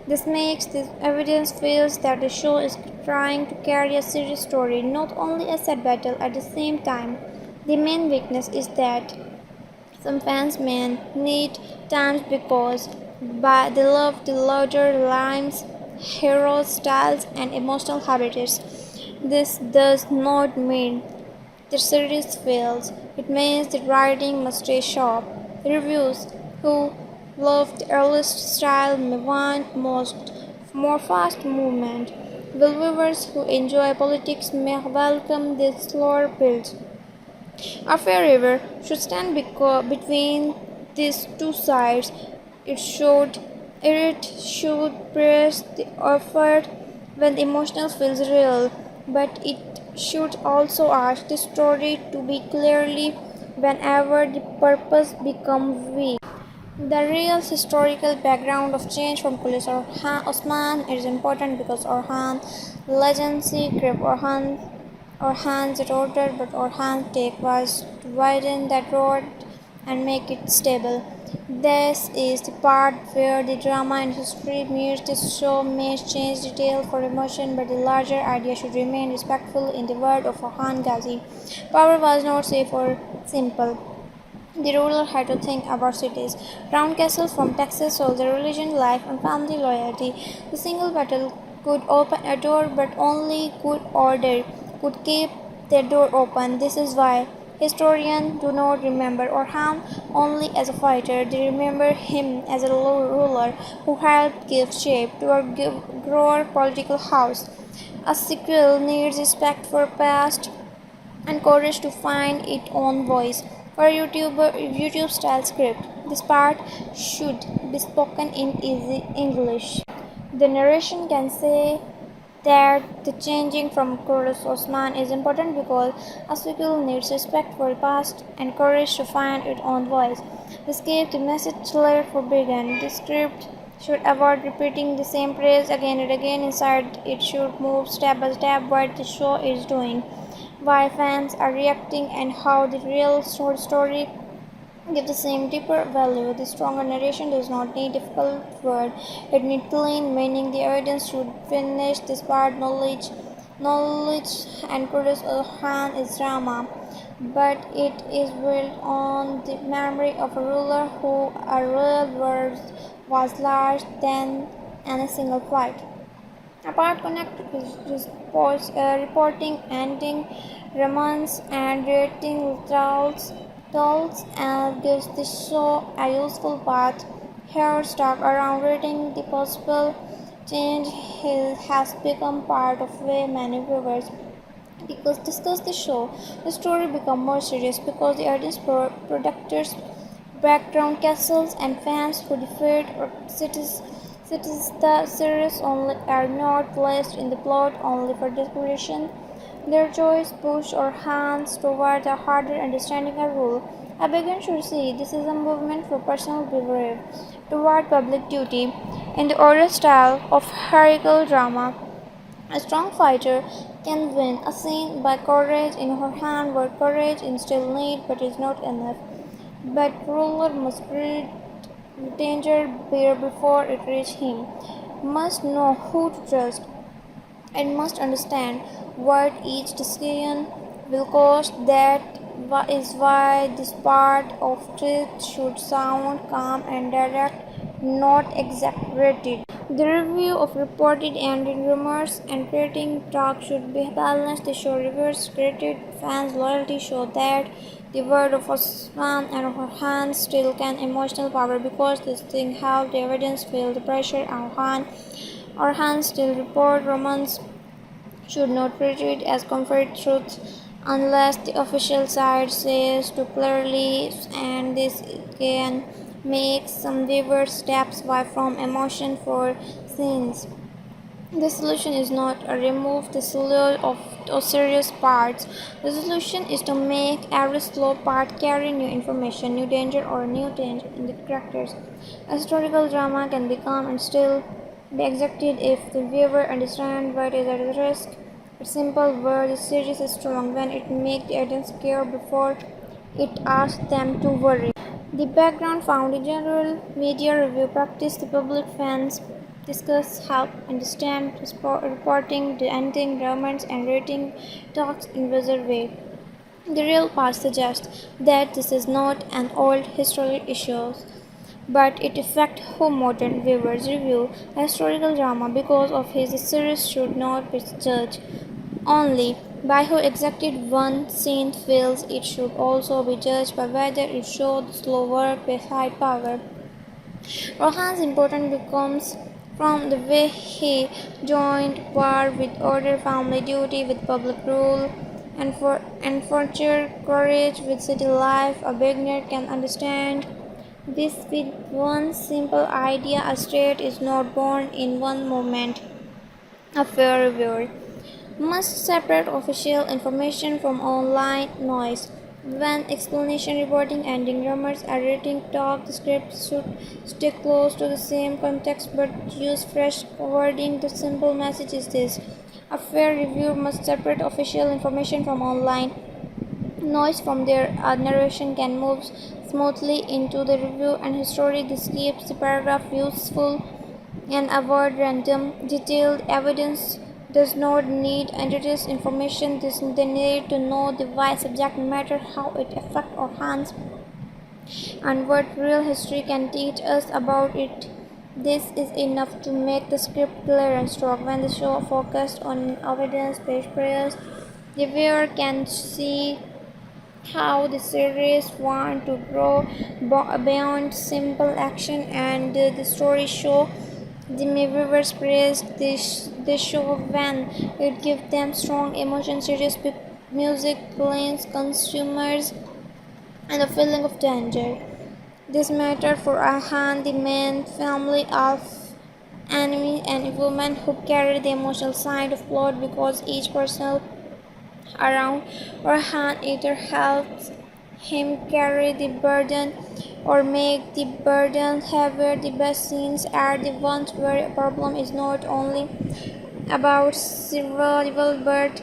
This makes the evidence feels that the show is trying to carry a serious story, not only a sad battle at the same time. The main weakness is that some fans may need times because they love the larger lines, hero styles, and emotional habitats. This does not mean the series fails. It means the writing must stay sharp. The reviews who love the earliest style may want more fast movement. While viewers who enjoy politics may welcome the slower build. A fair river should stand between these two sides. It should praise the effort when the emotional feels real, but it should also ask the story to be clearly whenever the purpose becomes weak. The real historical background of change from Police Osman is important because Orhan's legacy gave Orhan's rotor, but Orhan's take was to widen that road and make it stable. This is the part where the drama and history meet. This show may change detail for emotion, but the larger idea should remain respectful in the word of Orhan Ghazi. Power was not safe or simple. The ruler had to think about cities. Round castles from Texas sold their religion, life, and family loyalty. The single battle could open a door, but only good order could keep the door open. This is why historians do not remember Orhan only as a fighter. They remember him as a ruler who helped give shape to a grower political house. A sequel needs respect for past and courage to find its own voice. For a YouTube style script, this part should be spoken in easy English. The narration can say that the changing from Kurus Osman is important because a sequel needs respect for the past and courage to find its own voice. This keeps the message clear for beginning. The script should avoid repeating the same phrase again and again. Inside, it should move step by step what the show is doing, why fans are reacting, and how the real story give the same deeper value. The stronger narration does not need difficult word. It needs clean meaning. The audience should finish this part knowledge and produce a hand is drama. But it is built on the memory of a ruler who a real world was larger than any single flight. A part connected with reporting, ending, romance, and rating tolls and gives the show a useful path. Here, talk around reading the possible change has become part of way many viewers because discuss the show. The story become more serious because the audience producers background castles and fans who defeat or Since the series only are not placed in the plot only for decoration, their choice push our hands toward a harder understanding a rule. I began to see this is a movement for personal bravery toward public duty. In the order style of heroical drama, a strong fighter can win a scene by courage in her hand where courage is still need but is not enough. But ruler must greet danger bear before it reach him, must know who to trust, and must understand what each decision will cost. That is why this part of truth should sound calm and direct, not exaggerated. The review of reported and rumors and creating talk should be balanced. The show reviewers created fans' loyalty show that the word of a man and her hands still can emotional power because this thing have the evidence feel the pressure our hands still report romance should not treat it as comfort truth unless the official side says to clearly, and this can make some viewers steps away from emotion for scenes. The solution is not to remove the slow of serious parts. The solution is to make every slow part carry new information, new danger, or new change in the characters. A historical drama can be calm and still be executed if the viewer understands what is at risk. A simple word, the series is strong when it makes the audience care before it asks them to worry. The background found in general media review practice the public fans discuss help understand reporting the ending governments and rating talks in wiser way. The real part suggests that this is not an old historical issue, but it affects how modern viewers review historical drama because of his series should not be judged only by how executed one scene feels. It should also be judged by whether it showed slow work with high power. Rohan's importance becomes from the way he joined war with order, family duty with public rule, and fortune courage with city life. A beginner can understand this with one simple idea: a state is not born in one moment. A fair reviewer must separate official information from online noise. When explanation, reporting, ending rumors, editing, talk, the script should stay close to the same context but use fresh wording. The simple message is this: a fair reviewer must separate official information from online noise from their narration can move smoothly into the review and history. This keeps the paragraph useful and avoid random detailed evidence does not need entities information. They need to know the why subject matter, how it affects our hands, and what real history can teach us about it. This is enough to make the script clear and strong. When the show focused on evidence-based prayers, the viewer can see how the series want to grow beyond simple action, and the story show the viewers praise this show when it gives them strong emotion, serious music, planes, consumers, and a feeling of danger. This matter for Ahan, the main family of enemy and women who carry the emotional side of plot because each person around Orhan either helps him carry the burden or make the burden heavier. The best scenes are the ones where a problem is not only about survival but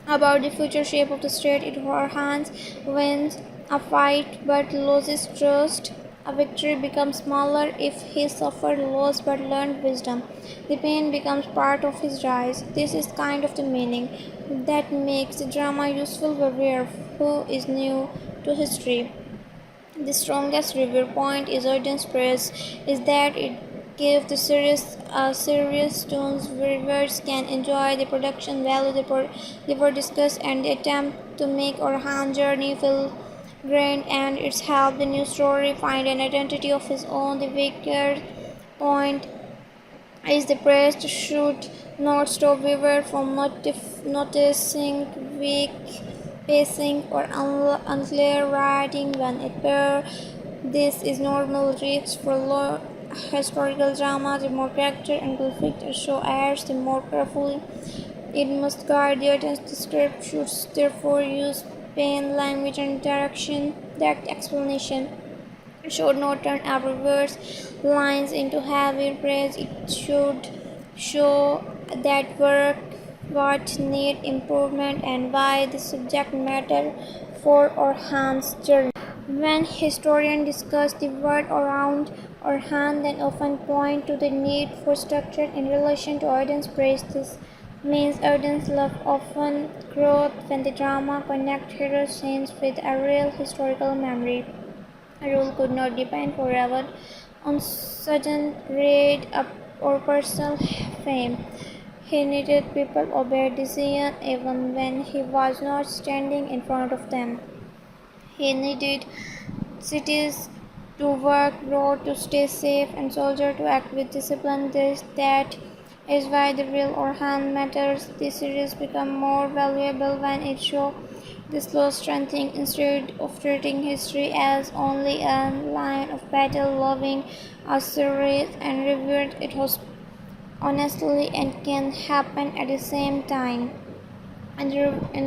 about the future shape of the state. It Orhan wins a fight but loses trust. A victory becomes smaller if he suffered loss but learned wisdom. The pain becomes part of his rise. This is kind of the meaning that makes the drama useful for reader who is new to history. The strongest review point is audience praise is that it gives the series a serious tone. Reviewers can enjoy the production value they were discussed and the attempt to make Orhan journey feel grand, and it's helped the new story find an identity of his own. The weaker point is the praise should not stop viewer from noticing weak pacing or unclear writing when it appears. This is normal risks for historical drama, the more character and conflict a show adds, the more carefully it must guard the audience. The script should therefore use plain language and direct explanation. It should not turn every word's lines into heavy praise. It should show that work what need improvement and why the subject matter for Orhan's journey. When historians discuss the word around Orhan, they often point to the need for structure in relation to audience praise. This means audience love often grows when the drama connects hero scenes with a real historical memory. A rule could not depend forever on sudden greed or personal fame. He needed people obey decisions even when he was not standing in front of them. He needed cities to work, roads to stay safe, and soldiers to act with discipline. That is why the real Orhan matters. The series becomes more valuable when it shows the slow strengthening instead of treating history as only a line of battle. Loving a series and review it honestly and can happen at the same time. In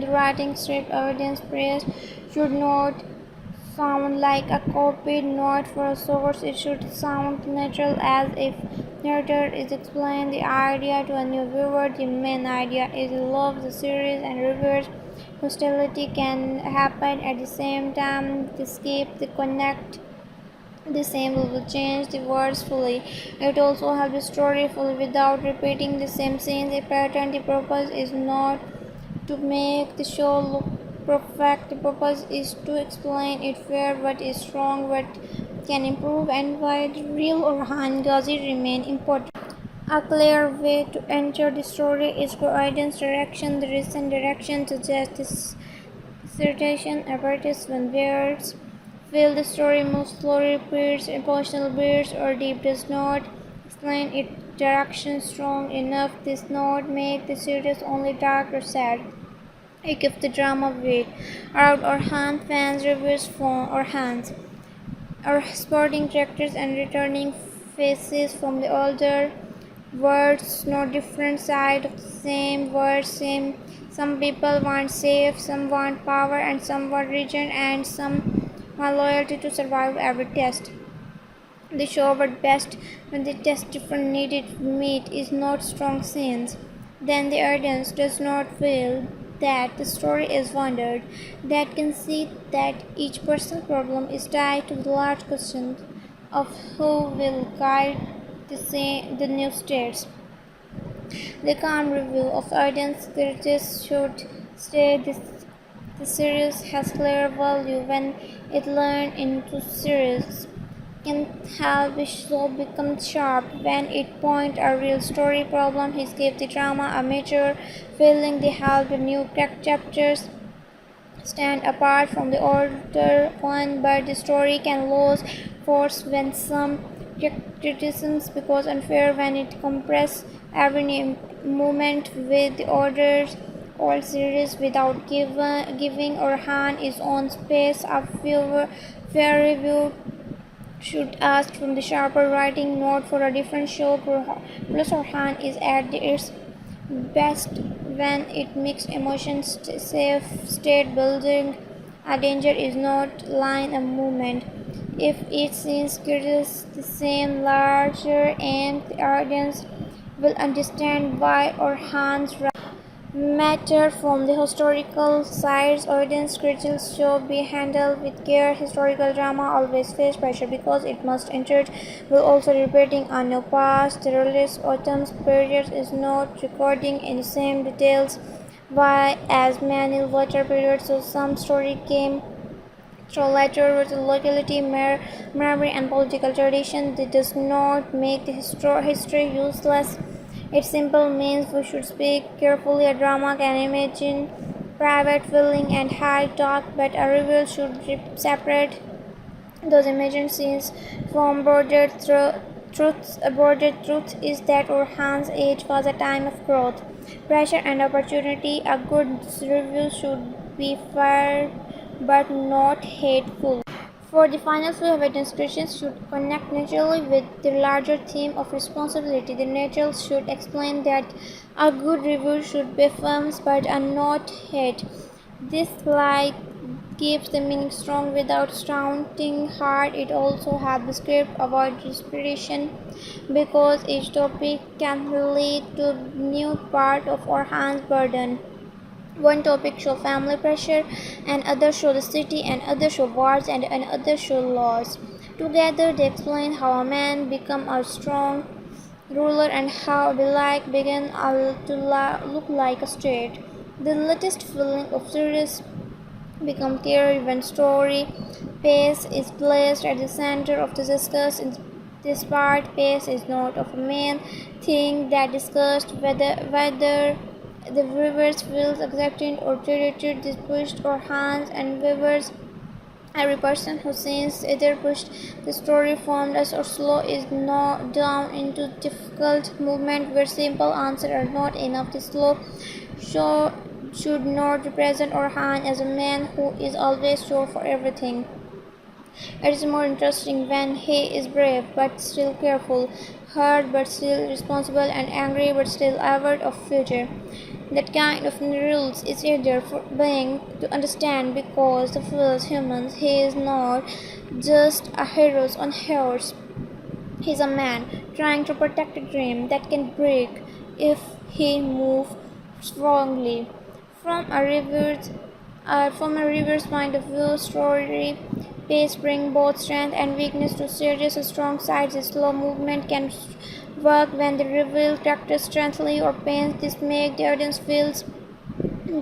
the writing script, audience praise should not sound like a copied note for a source. It should sound natural, as if narrator is explaining the idea to a new viewer. The main idea is love the series, and reviewers' hostility can happen at the same time. The skip, the connect, the same will change the words fully. It also helps the story fully without repeating the same scenes. A pattern. The purpose is not to make the show look perfect. The purpose is to explain it fair, what is wrong, what can improve, and why the real Orhan Ghazi remain important. A clear way to enter the story is through audience direction. The recent direction suggests dissertation apparatus when viewers feel the story moves slowly, repeats emotional beats, or deep does not explain its direction strong enough. This not make the series only dark or sad. It gives the drama weight. Around Orhan fans, reviews for Orhan's or sporting characters and returning faces from the older words, no different side of the same word, same. Some people want safe, some want power, and some want region, and some want loyalty to survive every test. The show worked best when the test different needed meet is not strong scenes. Then the audience does not feel that the story is wondered, that can see that each personal problem is tied to the large question of who will guide the new states. The calm review of audience critics should say this the series has clear value when it learned into series can help the show become sharp when it point a real story problem. He gave the drama a mature feeling. They help the new chapters stand apart from the older one, but the story can lose force when some criticisms becomes unfair when it compresses every moment with the orders all series without giving Orhan his own space. A fair review should ask from the sharper writing note for a different show. Plus Orhan is at its best when it mixes emotions, safe state building. A danger is not line a movement. If each scene carries the same larger aim, the audience will understand why Orhan's matter from the historical sides. Audience critics should be handled with care. Historical drama always face pressure because it must enter while also repeating a new past. The release autumn's period is not recording in the same details why as many later periods, so some story came through later with locality, memory, and political tradition. This does not make the history useless. It simply means we should speak carefully. A drama can imagine private feeling and high talk, but a review should separate those imagined scenes from broader truths. A broader truth is that Orhan's age was a time of growth, pressure, and opportunity. A good review should be fair but not hateful. For the final few evidence, Christians should connect naturally with the larger theme of responsibility. The narrative should explain that a good review should be filmed but are not hate. This like keeps the meaning strong without sounding hard. It also helps the script avoid repetition because each topic can lead to new part of our hands burden. One topic show family pressure, and other show the city, and other show wars, and other show laws. Together they explain how a man become a strong ruler and how the like began to look like a state. The latest feeling of serious become clear when story pace is placed at the center of the discourse. In this part, pace is not of a main thing that discussed whether the viewers feels excited or treated this pushed or hands and viewers. Every person who sees either pushed the story formed as or slow is not down into difficult movement where simple answers are not enough. The slow show should not represent Orhan as a man who is always sure for everything. It is more interesting when he is brave but still careful, hurt but still responsible, and angry but still aware of future. That kind of rules is easier for being to understand because the feels humans. He is not just a hero on horse. He is a man trying to protect a dream that can break if he moves strongly. From a reviewer's point of view, story pace bring both strength and weakness to series. Strong sides, a slow movement can work when the reveal characters strengthly or pains. This make the audience feels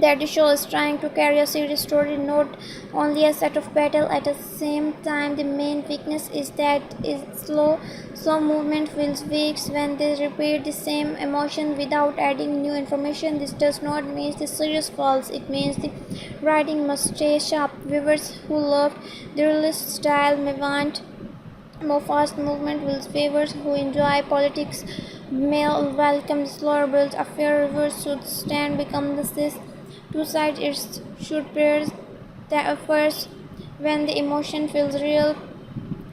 that the show is trying to carry a serious story, not only a set of battle. At the same time, the main weakness is that it's slow. Slow movement feels weak when they repeat the same emotion without adding new information. This does not mean the series falls. It means the writing must stay sharp. Viewers who loved the realist style may want more fast movement, while viewers who enjoy politics may welcome the slower build. A fair reviewers should stand become this two sides. It should pair the efforts when the emotion feels real,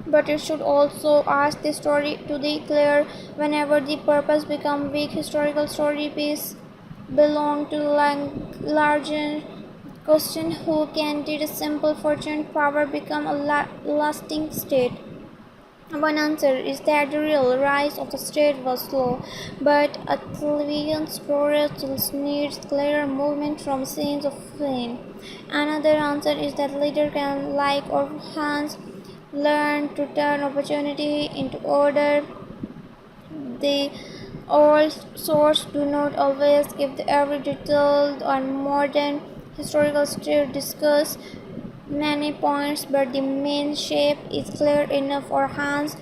but it should also ask the story to be clear whenever the purpose become weak. Historical story piece belong to larger question who can did a simple fortune power become a lasting state. One answer is that the real rise of the state was slow, but a television story still needs clearer movement from scenes of fame. Another answer is that leader can, like or hands, learn to turn opportunity into order. The old source do not always give the every detail on modern historical story discuss many points, but the main shape is clear enough. For Hans'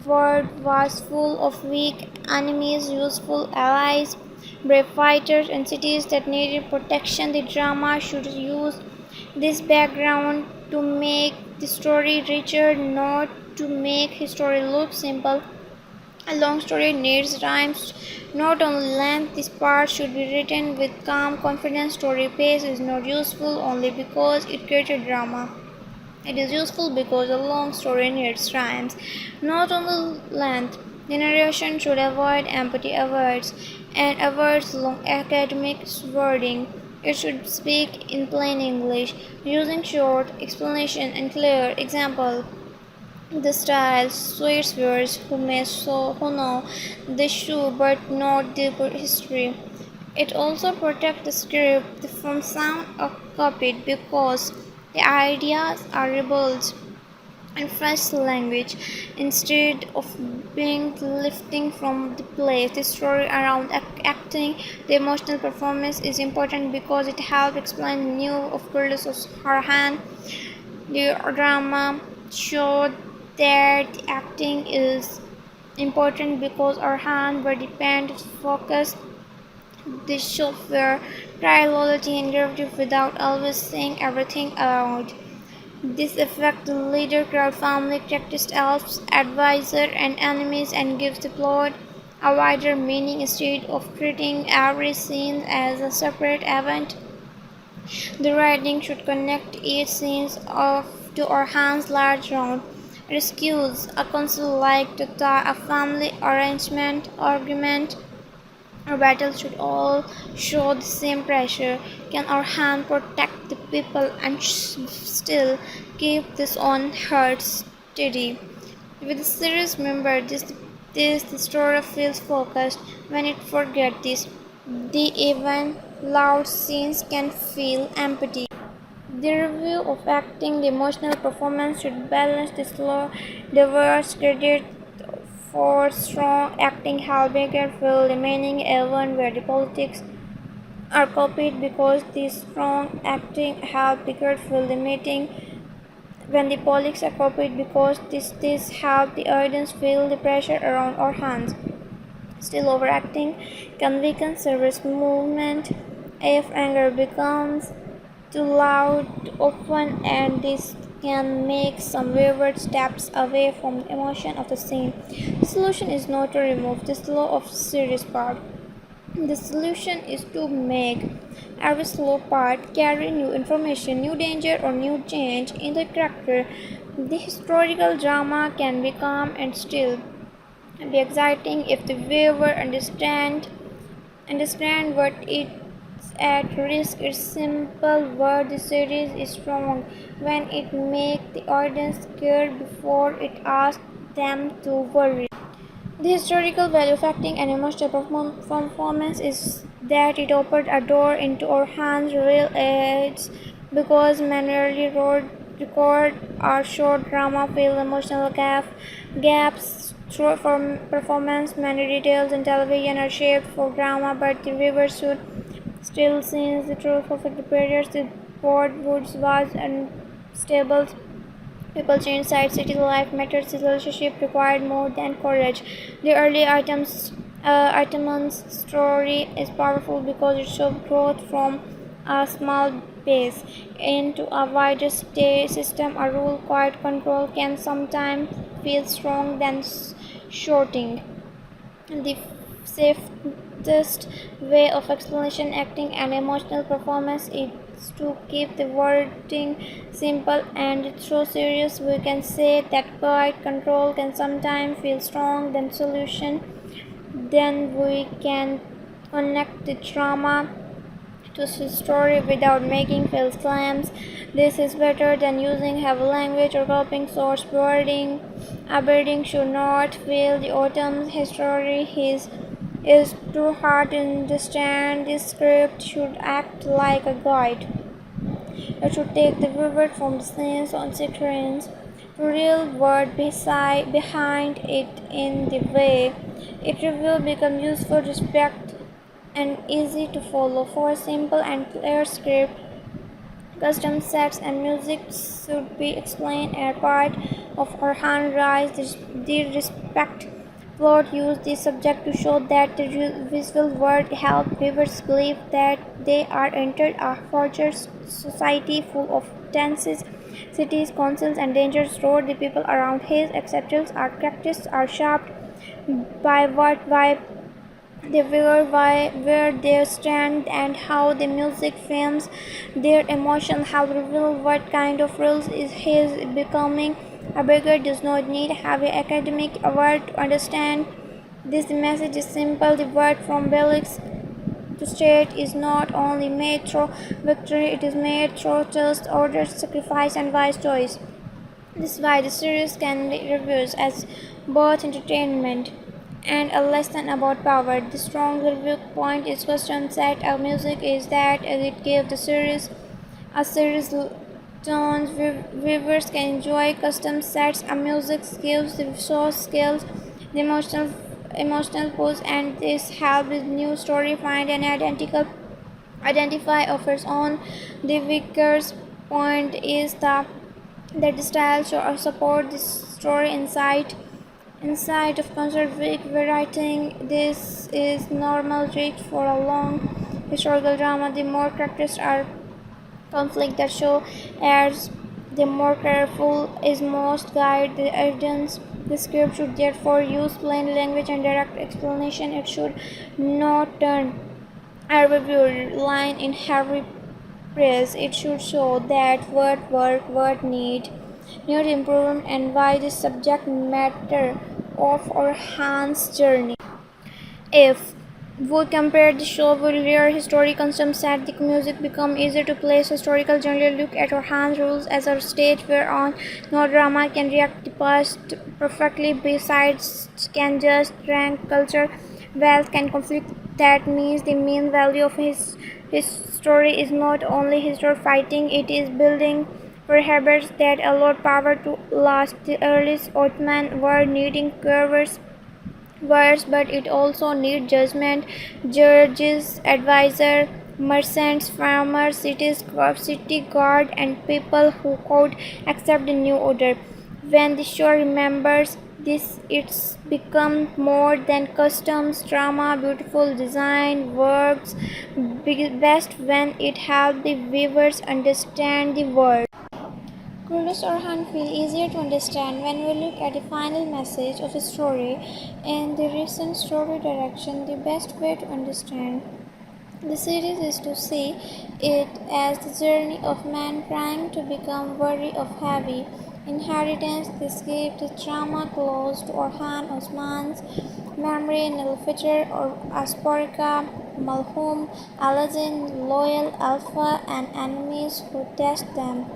world was full of weak enemies, useful allies, brave fighters, and cities that needed protection. The drama should use this background to make the story richer, not to make history look simple. A long story needs rhymes, not only length. This part should be written with calm confidence. Story pace is not useful only because it creates drama. It is useful because a long story needs rhymes, not only length. The narration should avoid empty words and avoid long academic wording. It should speak in plain English, using short explanation and clear example. The style suits viewers who know the show but not the history. It also protects the script from sound or copied because the ideas are rebuilt in fresh language instead of being lifting from the play. The story around acting, the emotional performance is important because it helps explain the new of Curtis of her hand. The drama showed that the acting is important because our hand were dependent focus the software trilogy and derivative without always saying everything aloud. This affects the leader, crowd, family, characters, elves, advisor, and enemies, and gives the plot a wider meaning instead of treating every scene as a separate event. The writing should connect each scene of to our hands large round rescues, a console like to tie a family arrangement, argument, or battle should all show the same pressure. Can our hand protect the people and still keep this own heart steady? With the series member, this the story feels focused. When it forgets this, the even loud scenes can feel empty. The review of acting, the emotional performance should balance the slow, diverse credit for strong acting, helping it feel remaining even where the politics are copied because the strong acting help bigger feel the meeting when the politics are copied because this help the audience feel the pressure around our hands. Still overacting can weaken service movement if anger becomes too loud often and this can make some wayward steps away from the emotion of the scene. The solution is not to remove the slow of serious part. The solution is to make every slow part carry new information, new danger, or new change in the character. The historical drama can be calm and still be exciting if the viewer understand what it's at risk. It's simple word the series is strong when it makes the audience care before it asks them to worry. The historical value of acting and emotional performance is that it opened a door into our hands real aids because manually record our short drama fill emotional gaps through performance. Many details in television are shaped for drama, but the viewer should still see the truth of the periods. The board woods was unstable. People change sides, city life matters, the relationship required more than courage. The early Itemon's story is powerful because it shows growth from a small base into a wider system. A rule, quiet control can sometimes feel strong than shorting. The safest way of explanation, acting, and emotional performance is to keep the wording simple and so serious. We can say that quiet control can sometimes feel strong than solution. Then we can connect the drama to the story without making false claims. This is better than using heavy language or copying source wording. A building should not feel the autumn's history is too hard to understand. This script should act like a guide. It should take the viewer from the scenes on screens to real world behind it in the way it will become useful, respect, and easy to follow. For a simple and clear script, custom sets and music should be explained as part of our handwriting. The respect plot use the subject to show that the visual world help viewers believe that they are entered a future society full of tenses, cities, councils, and dangerous roads. The people around his acceptance are characters are shaped by what by the viewer where they stand and how the music frames their emotion help reveal what kind of rules is his becoming. A beggar does not need heavy academic award to understand this. Message is simple. The word from Belix to state is not only made through victory, it is made through just order, sacrifice, and wise choice. This is why the series can be reviewed as both entertainment and a lesson about power. The strong review point is custom set of music is that it gives the series a series tones. Viewers can enjoy custom sets of music gives the show skills, the emotional push, and this helps the new story find an identify of its own. The weaker's point is that the style should support the story inside of conservative writing. This is normal trick for a long historical drama. The more characters are conflict that show as the more careful is most guide the evidence. The script should therefore use plain language and direct explanation. It should not turn a review line in heavy praise. It should show that what work, what need, need improvement and why the subject matter of Orhan's journey. If we compare the show with rare historic customs set, the music become easier to place. Historical generally look at Orhan's rules as a stage whereon no drama can react the past perfectly. Besides, can just rank culture, wealth can conflict. That means the main value of his story is not only history fighting; it is building for habits that allowed power to last. The earliest Ottoman were needing curves words, but it also needs judgment, judges, advisor, merchants, farmers, city guard, and people who could accept the new order. When the show remembers this, it's become more than customs, drama, beautiful design, works best when it helps the viewers understand the world. Cruelest Orhan feel easier to understand when we look at the final message of a story and the recent story direction. The best way to understand the series is to see it as the journey of man trying to become worthy of heavy inheritance. This gave the drama close to Orhan Osman's memory, Nilfitar or Asporika, Malhum, Aladdin, loyal Alpha, and enemies who test them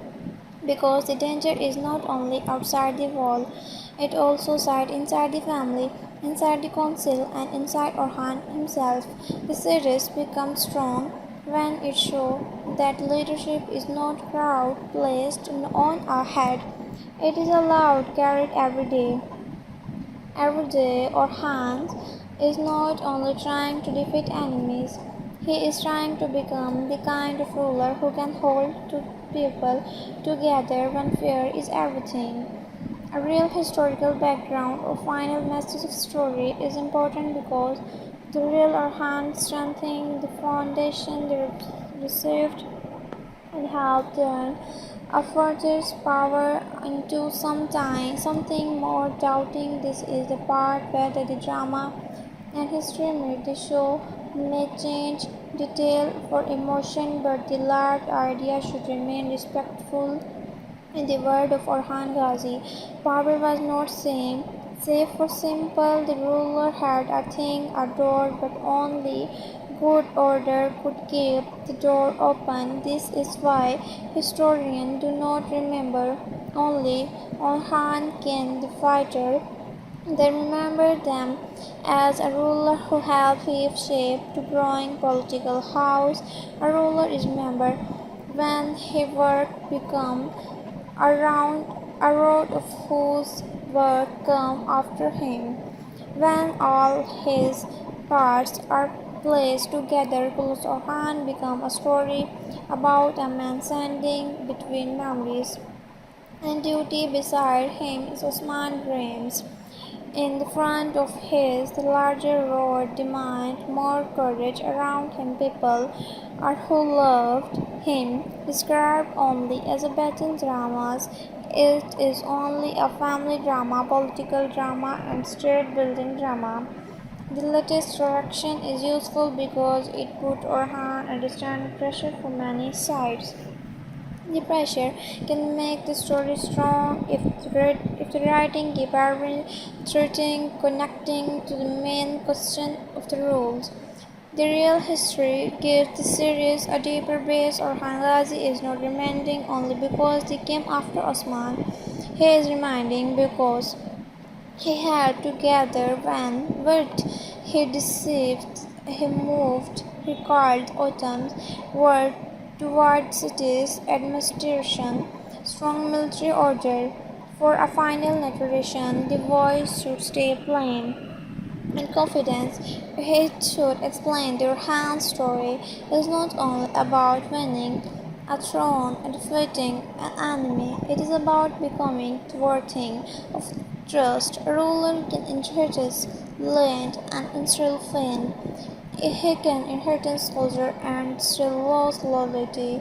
because the danger is not only outside the wall, it also sides inside the family, inside the council, and inside Orhan himself. The series becomes strong when it shows that leadership is not crowd placed on a head. It is allowed carried every day. Every day, Orhan is not only trying to defeat enemies, he is trying to become the kind of ruler who can hold two people together when fear is everything. A real historical background or final message of story is important because the real Orhan strengthening the foundation they received and help them afford this power into something more doubting. This is the part where the drama and history meet. The show may change detail for emotion, but the large idea should remain respectful. In the word of Orhan Ghazi, power was not same, safe or simple. The ruler had a thing, a door, but only good order could keep the door open. This is why historians do not remember only Orhan Khan the fighter. They remember them as a ruler who helped give shape to growing political house. A ruler is remembered when his work become around a road of whose work come after him. When all his parts are placed together, Kulus Orhan become a story about a man standing between memories and duty. Beside him is Osman dreams. In the front of his, the larger road demanded more courage. Around him, people are who loved him, described only as a battle dramas. It is only a family drama, political drama, and state building drama. The latest direction is useful because it put Orhan understand pressure from many sides. The pressure can make the story strong if the writing keeps threatening, connecting to the main question of the rules. The real history gives the series a deeper base. Orhan Ghazi is not reminding only because they came after Osman. He is reminding because he had to gather when what he deceived, he moved, he called autumn's word toward cities, administration, strong military order. For a final narration, the voice should stay plain and confidence. He should explain their hand story is not only about winning a throne and defeating an enemy, it is about becoming worthy of trust. A ruler can inherit land and still fail. He can inherit soldier and still lose loyalty.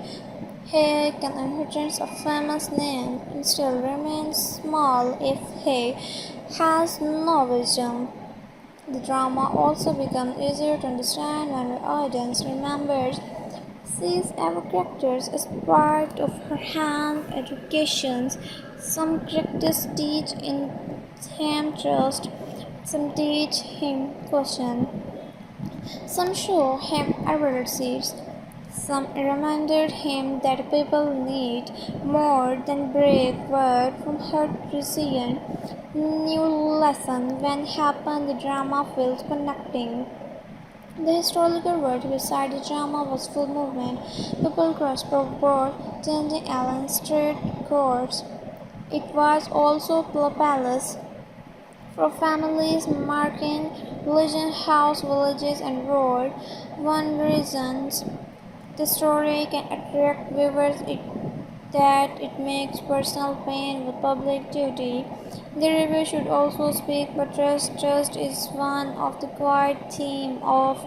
He can inherit a famous name and still remain small if he has no wisdom. The drama also becomes easier to understand when the audience remembers sees our characters as part of her hand education Some characters teach in him trust, some teach him caution, some show him adversities, some reminded him that people need more than brave word from her decision. New lesson when happened the drama felt connecting. The historical world beside the drama was full movement. People crossed board, changing Allen Street courts. It was also a palace for families marking religion, house, villages, and road. One reason the story can attract viewers is that it makes personal pain with public duty. The review should also speak, but trust is one of the quiet theme of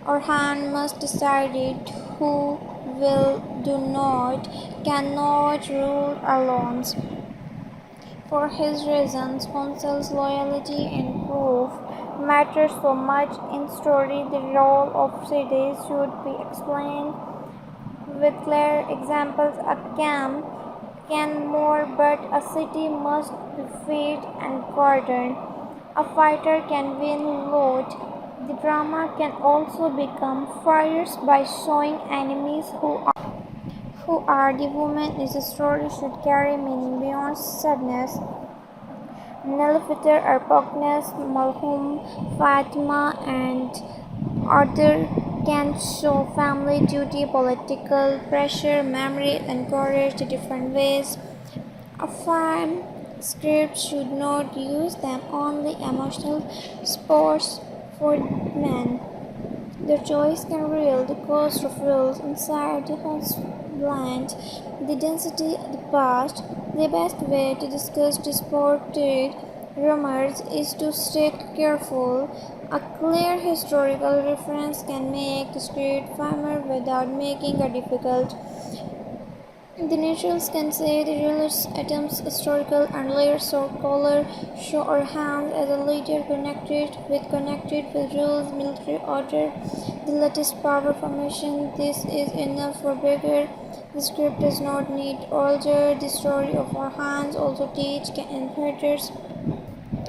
our hand must decide it who will do not cannot rule alone. For his reasons, Consul's loyalty and proof matters so much in story. The role of cities should be explained with clear examples. A camp can more, but a city must be fed and guarded. A fighter can win loot. The drama can also become fierce by showing enemies who are the women is a story should carry meaning beyond sadness. Nilüfer, Arpagnes, Malhum, Fatima, and other can show family duty, political pressure, memory, and courage in different ways. A film script should not use them only emotional sports for men. Their choice can reveal the cost of rules inside the homeland, the density of the past. The best way to discuss disputed rumors is to stay careful. A clear historical reference can make the script firmer without making it difficult. The naturals can say the realist attempts historical and layers of color show our hands as a leader connected with rules, military order, the latest power formation. This is enough for bigger. The script does not need older. The story of our hands also teach inheritors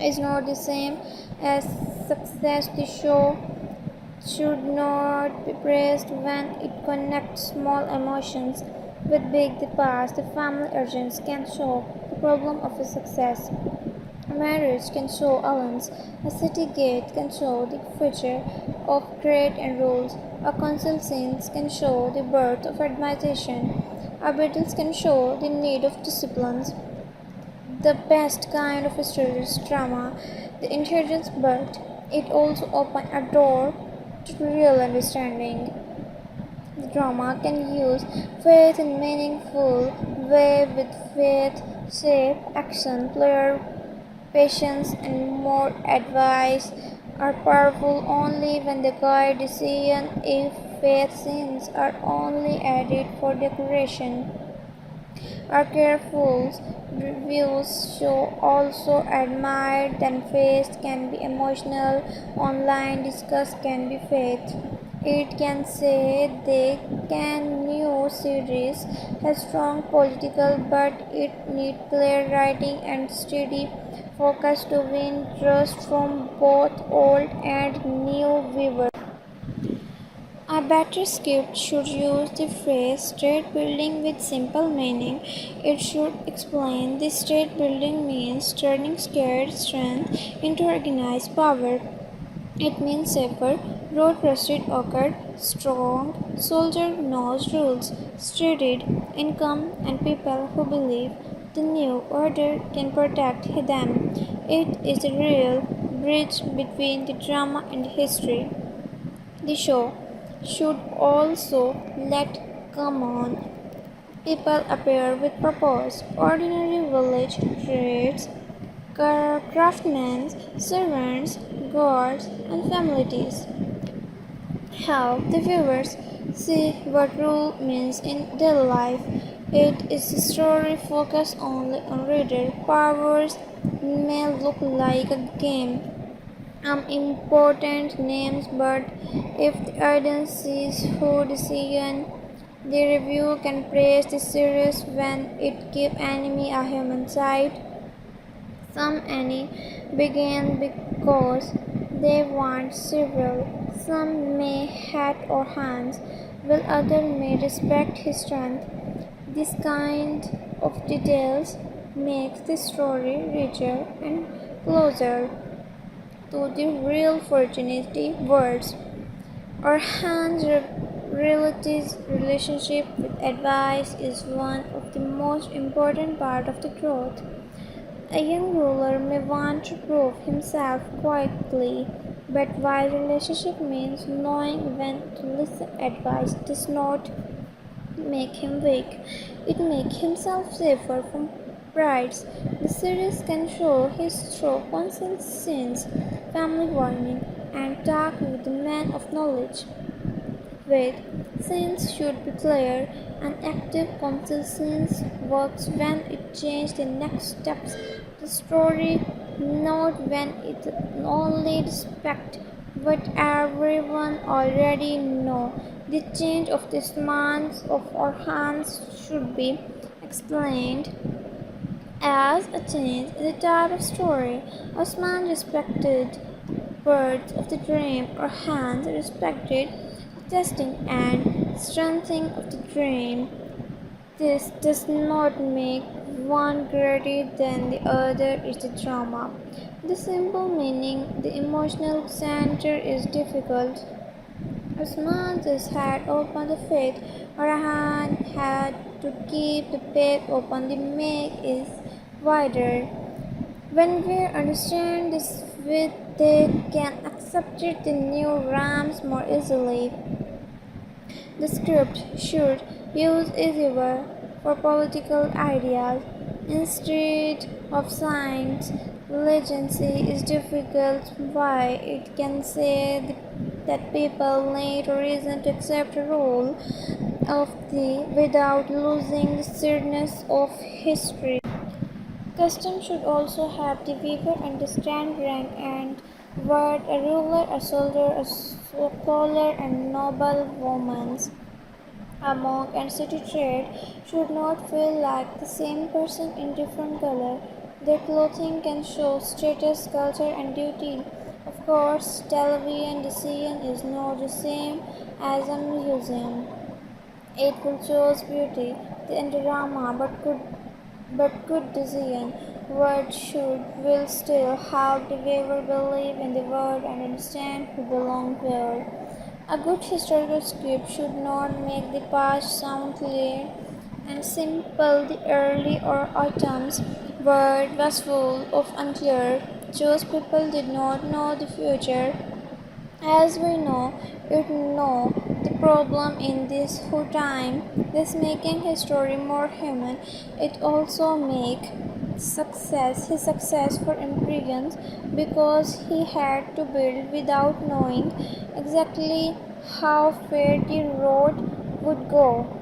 is not the same as success. The show should not be praised when it connects small emotions with big the past. The family urgence can show the problem of a success. A marriage can show Allen's. A city gate can show the future of trade and rules. A council scenes can show the birth of administration. A battles can show the need of disciplines. The best kind of historical drama, the intelligence, but it also opens a door to real understanding. The drama can use faith in meaningful way with faith, shape, action, player, patience, and more advice are powerful only when the guide decision if faith scenes are only added for decoration. Our careful reviews show also admired that faith can be emotional, online discuss can be faith. It can say they can new series has strong political but it need clear writing and steady focus to win trust from both old and new viewers. A better script should use the phrase state building with simple meaning. It should explain the state building means turning scared strength into organized power. It means safer, road trusted occurred, strong, soldier knows rules, studied, income, and people who believe the new order can protect them. It is a real bridge between the drama and history. The show should also let common people appear with purpose. Ordinary village trades, craftsmen, servants, guards, and families help the viewers see what rule means in daily life. It is a story focused only on reader powers may look like a game important names, but if the audience sees who decision The review can praise the series when it gives anime a human side. Some anime begin because they want several. Some may hat or hands, while others may respect his strength. This kind of details makes the story richer and closer to the real fraternity words. Our hands relatives relationship with advice is one of the most important part of the growth. A young ruler may want to prove himself quietly, but while relationship means knowing when to listen advice does not make him weak. It makes himself safer from prides. The series can show his through constant sins, family warning, and talk with the man of knowledge. With scenes should be clear, and active conscience works when it changes the next steps. The story, not when it only respect what everyone already know. The change of the demands of our hands should be explained as a change in the type of story. Osman respected birds of the dream or hands respected testing and strengthening of the dream. This does not make one greater than the other is the drama. The simple meaning, the emotional center is difficult. Osman's head open the faith, or a hand had to keep the page open, the make is wider. When we understand this width, they can accept the new rams more easily. The script should use easier for political ideas instead of science. Legacy is difficult. Why? It can say that people need reason to accept a role of the without losing the seriousness of history. Custom should also help the viewer understand rank and word a ruler, a soldier, a scholar, and noble woman. A monk and city trade should not feel like the same person in different color. Their clothing can show status, culture, and duty. Of course, television decision is not the same as a museum. It will show beauty and drama, but good decision. Word should will still help the viewer believe in the word and understand who belongs where. A good historical script should not make the past sound clear and simple. The early or autumn's word was full of unclear. Those people did not know the future. As we know, it know the problem in this whole time. This making his story more human. It also make his success for immigrants because he had to build without knowing exactly how far the road would go.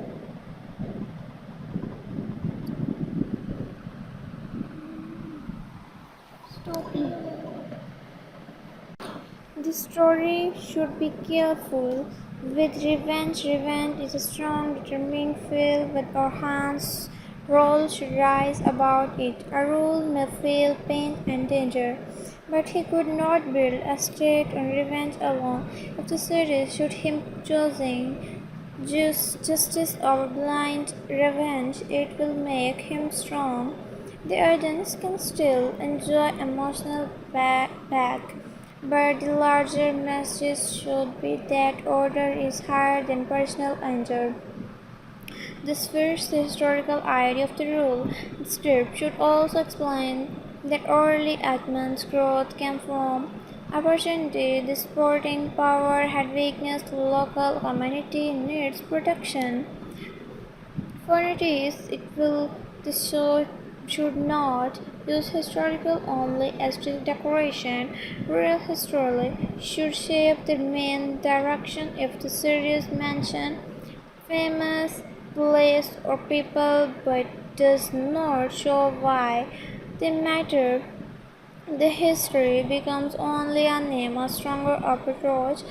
The story should be careful with revenge. Revenge is a strong, determined feel, but our hands role should rise about it. A rule may feel pain and danger, but he could not build a state on revenge alone. If the series should him choosing justice or blind revenge, it will make him strong. The audience can still enjoy emotional back, but the larger message should be that order is higher than personal anger. This fits the historical idea of the rule. The script should also explain that early Atman's growth came from opportunity. The sporting power had weakness. The local community needs protection. For it is, it will the show should not use historical only as decoration. Real history should shape the main direction if the series mention famous place or people but does not show why they matter. The history becomes only a name, a stronger approach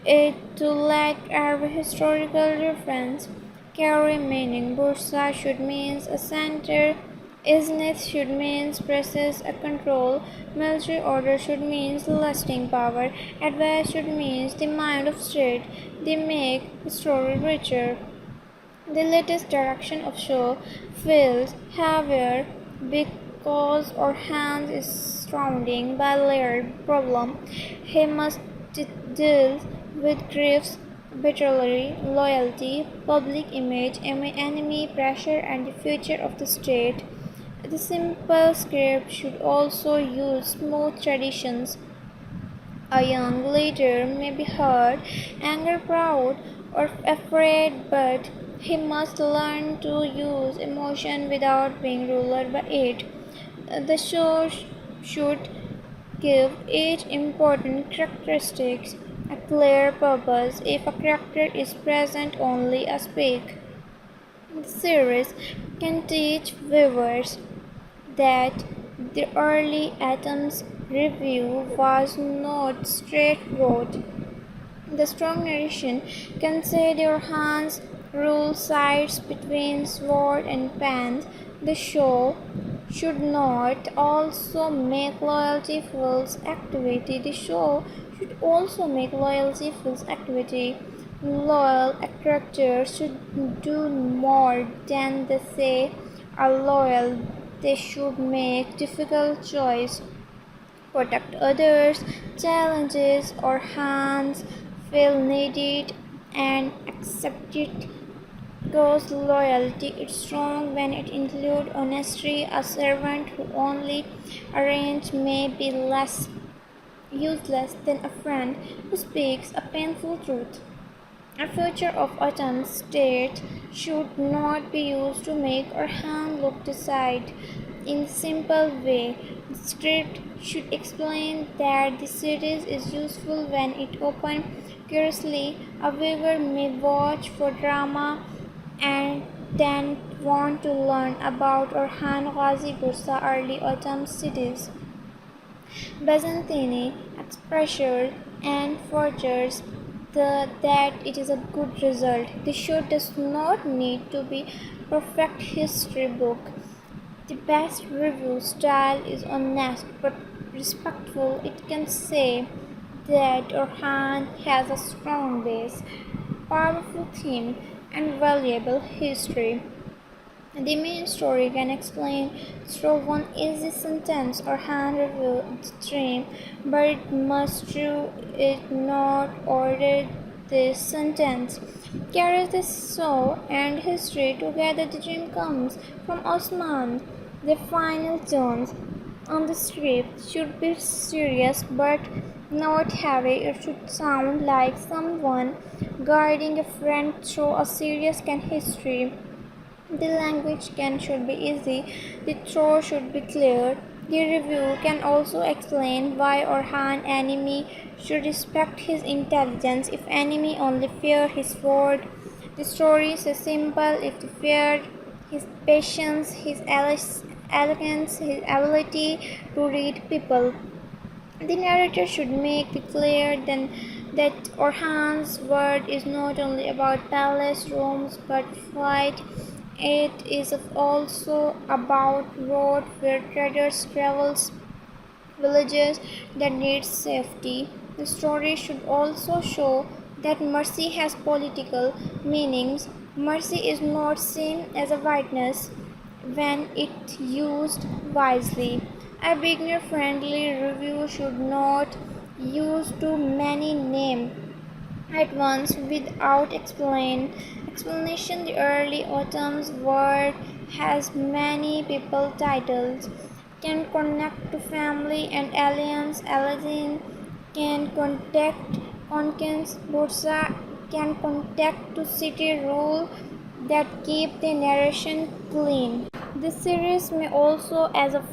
it to lack every historical reference. carry meaning. Bursa should means a center. Iznith should means process a control. Military order should means lasting power. Advice should means the mind of state. They make the story richer. The latest direction of show feels heavier because Orhan is surrounded by layered problem. He must deal with griefs, betrayal, loyalty, public image, enemy pressure, and the future of the state. The simple script should also use smooth traditions. A young leader may be hurt, angry, proud, or afraid, but he must learn to use emotion without being ruled by it. The show should give each important characteristics a clear purpose. If a character is present only a speak, the series can teach viewers that the early Athens review was not straightforward. The strong narration can say their hands rule sides between sword and pen. The show should not also make loyalty feels activity. The show should also make loyalty feels activity. Loyal characters should do more than they say are loyal. They should make difficult choice, protect others, challenges or hands feel needed and accept it because loyalty is strong when it includes honesty. A servant who only arranges may be less useless than a friend who speaks a painful truth. A future of Athens state should not be used to make or hand look decide in a simple way. The script should explain that the series is useful when it opens curiously. A viewer may watch for drama and then want to learn about Orhan Ghazi Bursa early autumn cities. Byzantine expressors and forgers that it is a good result. The show does not need to be a perfect history book. The best review style is honest but respectful. It can say that Orhan has a strong base, powerful theme, and valuable history. The main story can explain through one easy sentence or hand review the dream, but it must through it not order this sentence. Carries the soul and history together. The dream comes from Osman. The final tones on the script should be serious but not heavy. It should sound like someone guiding a friend through a serious history. The language should be easy, the throw should be clear. The review can also explain why Orhan enemy should respect his intelligence if enemy only fear his word. The story is simple if they fear his patience, his elegance, his ability to read people. The narrator should make it clear then that Orhan's word is not only about palace rooms but flight. It is also about road where traders travel, villages that need safety. The story should also show that mercy has political meanings. Mercy is not seen as a weakness when it used wisely. A beginner-friendly review should not use too many names at once without explanation. The early autumn's word has many people titles, can connect to family and alliance. Aladdin can contact Conquest. Bursa can contact to city rule that keep the narration clean. This series may also as a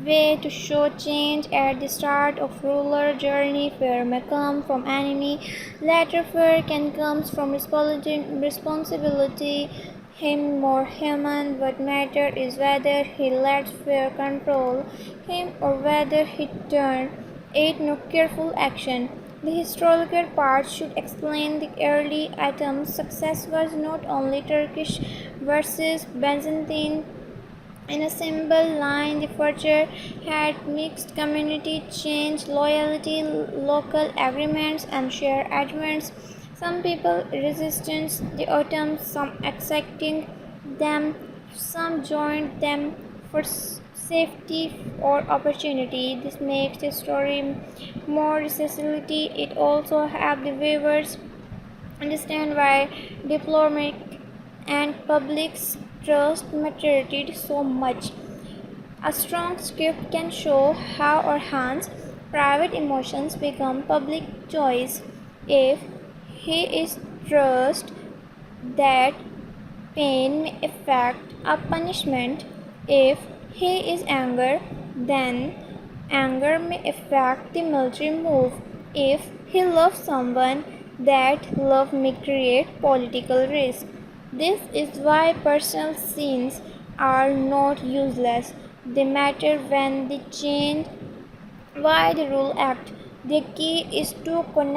way to show change at the start of ruler journey. Fear may come from enemy, later fear can come from responsibility him more human. What matter is whether he lets fear control him or whether he turn it no careful action. The historical part should explain the early items. Success was not only Turkish versus Byzantine. In a simple line, the future had mixed community change, loyalty, local agreements, and shared agreements. Some people resisted the Ottomans, some accepting them, some joined them for safety or opportunity. This makes the story more versatility. It also helps the viewers understand why diplomatic and public's trust mattered so much. A strong script can show how Orhan's private emotions become public choice. If he is trust that pain may affect a punishment. If he is anger, then anger may affect the military move. If he loves someone, that love may create political risk. This is why personal scenes are not useless. They matter when they change why the rule act. The key is to connect